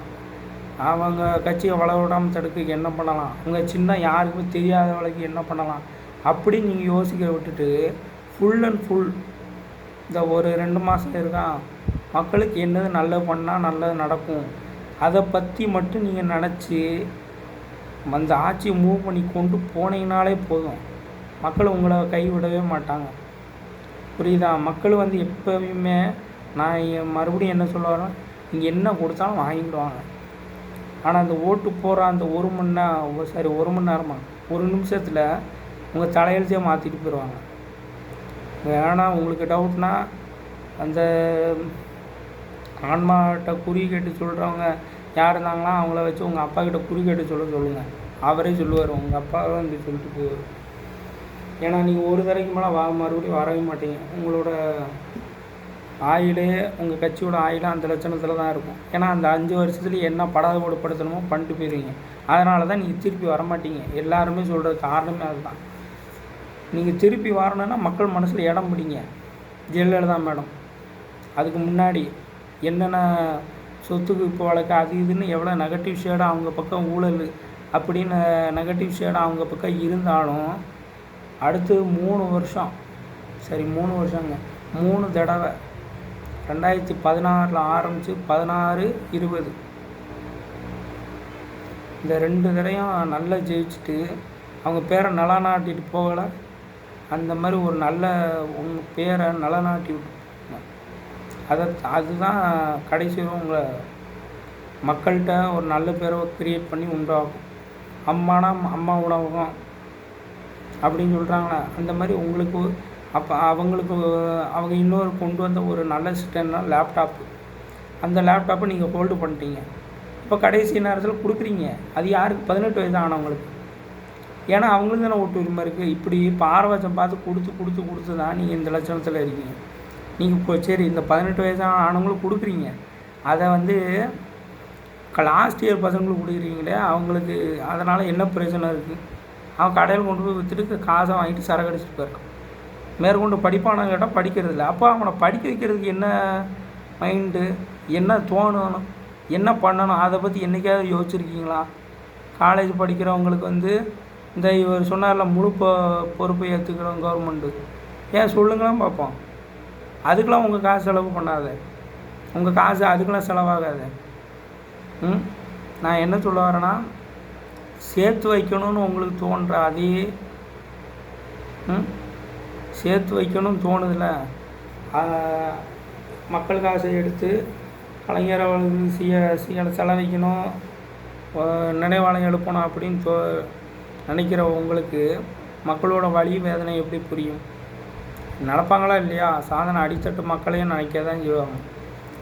அவங்க கட்சியை வளர விடாமல் தடுக்க என்ன பண்ணலாம், உங்கள் சின்ன யாருக்குமே தெரியாதவளுக்கு என்ன பண்ணலாம் அப்படி நீங்கள் யோசிக்க விட்டுட்டு ஃபுல் அண்ட் ஃபுல் இந்த ஒரு 2 மாதம் இருக்கான் மக்களுக்கு என்னது நல்லது பண்ணால் நல்லது நடக்கும், அதை பற்றி மட்டும் நீங்கள் நினச்சி அந்த ஆட்சியை மூவ் பண்ணி கொண்டு போனீங்கனாலே போதும். மக்கள் உங்களை கைவிடவே மாட்டாங்க. புரியுதா? மக்கள் வந்து எப்போவுமே நான் மறுபடியும் என்ன சொல்ல வரேன், நீங்கள் என்ன கொடுத்தாலும் வாங்கிடுவாங்க. ஆனால் அந்த ஓட்டு போகிற அந்த 1 மணி நேரமாக 1 நிமிஷத்தில் உங்கள் தலையெழுத்தையே மாற்றிட்டு போயிடுவாங்க. வேணால் உங்களுக்கு டவுட்னா அந்த ஆன்மாட்ட குறி கேட்டு சொல்கிறவங்க யார் இருந்தாங்களா அவங்கள வச்சு உங்கள் அப்பா கிட்ட குறி கேட்டு சொல்லுங்கள். அவரே சொல்லுவார், உங்கள் அப்பாவே இப்படி சொல்லிட்டு போவார். ஏன்னா நீங்கள் ஒரு தடவைக்கு மேலே மறுபடியும் வரவே மாட்டீங்க. உங்களோட ஆயிலே உங்கள் கட்சியோட ஆயிலே அந்த லட்சணத்தில் தான் இருக்கும். ஏன்னா அந்த 5 வருஷத்துலேயே என்ன படாதப்படுத்தணுமோ பண்ணிட்டு போயிடுவீங்க. அதனால தான் நீங்கள் திருப்பி வரமாட்டீங்க. எல்லாருமே சொல்கிறது காரணமே அதுதான். நீங்கள் திருப்பி வரணுன்னா மக்கள் மனசில் இடம் பிடிங்க. ஜெயலலிதா மேடம் அதுக்கு முன்னாடி என்னென்ன சொத்துக்கு இப்போ வழக்கு அது இதுன்னு எவ்வளோ நெகட்டிவ் ஷேடாக அவங்க பக்கம் ஊழல் அப்படின்னு நெகட்டிவ் ஷேடாக அவங்க பக்கம் இருந்தாலும் அடுத்து 3 வருஷம் 3 தடவை 2016 ஆரம்பித்து 16, 20 இந்த 2 தடவையும் நல்லா ஜெயிச்சுட்டு அவங்க பேரை நிலநாட்டிட்டு போகலை. அந்த மாதிரி ஒரு நல்ல உங்கள் பேரை நிலநாட்டி விட்டு அதுதான் கடைசி உங்களை மக்கள்கிட்ட ஒரு நல்ல பேரை க்ரியேட் பண்ணி உண்டாகும். அம்மானா அம்மா உணவகம், அப்படின்னு சொல்கிறாங்களா, அந்த மாதிரி உங்களுக்கு அப்போ அவங்களுக்கு அவங்க இன்னொரு கொண்டு வந்த ஒரு நல்ல சிஸ்டம்னா லேப்டாப்பு. அந்த லேப்டாப்பை நீங்கள் ஹோல்டு பண்ணிட்டீங்க. இப்போ கடைசி நேரத்தில் கொடுக்குறீங்க. அது யாருக்கு? 18 வயது ஆனவங்களுக்கு. ஏன்னா அவங்களுக்கு தானே ஓட்டு உரிமை இருக்குது. இப்படி பாரபட்சம் பார்த்து கொடுத்து தான் நீங்கள் இந்த லட்சணத்தில் இருக்கீங்க. நீங்கள் இப்போ சரி இந்த 18 வயசு ஆனவங்களுக்கு கொடுக்குறீங்க, அதை வந்து லாஸ்ட் இயர் பசங்களுக்கு கொடுக்குறீங்களே, அவங்களுக்கு அதனால் என்ன பிரச்சனை இருக்குது? அவன் கடையில் கொண்டு போய் விற்றுட்டு காசை வாங்கிட்டு சரக்கு அடிச்சுட்டு போயிடறான். மேற்கொண்டு படிப்பானு கேட்டால் படிக்கிறது இல்லை. அப்போ அவனை படிக்க வைக்கிறதுக்கு என்ன மைண்டு, என்ன தோணணும், என்ன பண்ணணும், அதை பற்றி என்றைக்காவது யோசிச்சுருக்கீங்களா? காலேஜ் படிக்கிறவங்களுக்கு வந்து இந்த இவர் சொன்னார்ல முழு பொறுப்பை ஏற்றுக்கிறோம் கவர்மெண்ட்டு, ஏன் சொல்லுங்களாம் பார்ப்போம். அதுக்கெலாம் உங்கள் காசு செலவு பண்ணாத, உங்கள் காசு அதுக்கெலாம் செலவாகாது. நான் என்ன சொல்ல வரேன்னா, சேர்த்து வைக்கணும்னு உங்களுக்கு தோன்ற அதே சேர்த்து வைக்கணும்னு தோணுதில்ல, மக்கள் காசை எடுத்து கலைஞரை செலவைக்கணும், நினைவாலயம் எழுப்பணும் அப்படின்னு நினைக்கிற உங்களுக்கு மக்களோட வலி வேதனை எப்படி புரியும்? நடப்பாங்களா இல்லையா? சாதனை அடித்தட்டு மக்களையும் நினைக்க தான் செய்வாங்க.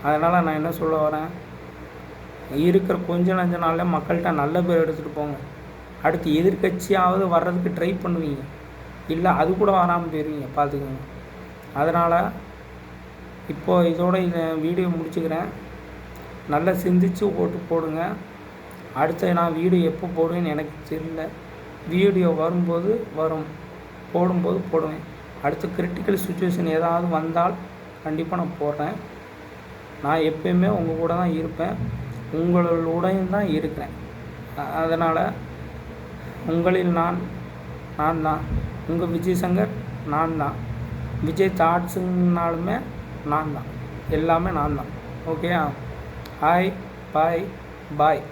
அதனால் நான் என்ன சொல்ல வரேன், இருக்கிற கொஞ்ச நஞ்ச நாளில் மக்கள்கிட்ட நல்ல பேர் எடுத்துகிட்டு போங்க. அடுத்து எதிர்கட்சியாவது வர்றதுக்கு ட்ரை பண்ணுவீங்க, இல்லை அது கூட வராமல் போயிடுவீங்க, பார்த்துக்கோங்க. அதனால் இப்போது இதோட இந்த வீடியோ முடிச்சுக்கிறேன். நல்லா சிந்திச்சு ஓட்டு போடுங்க. அடுத்த நான் வீடியோ எப்போ போடுவேன்னு எனக்கு தெரியல. வீடியோ வரும்போது போடும்போது போடுவேன். அடுத்து கிரிட்டிக்கல் சுச்சுவேஷன் ஏதாவது வந்தால் கண்டிப்பாக நான் போடுறேன். நான் எப்பயுமே உங்கள் கூட தான் இருப்பேன், உங்களுடையும் தான் இருக்கிறேன். அதனால் உங்களில் நான் தான் உங்கள் விஜய் சங்கர், நான் தான் விஜய் தாட்ஸுனாலுமே நான் தான், எல்லாமே நான் தான். ஓகேயா? ஹாய், பாய்.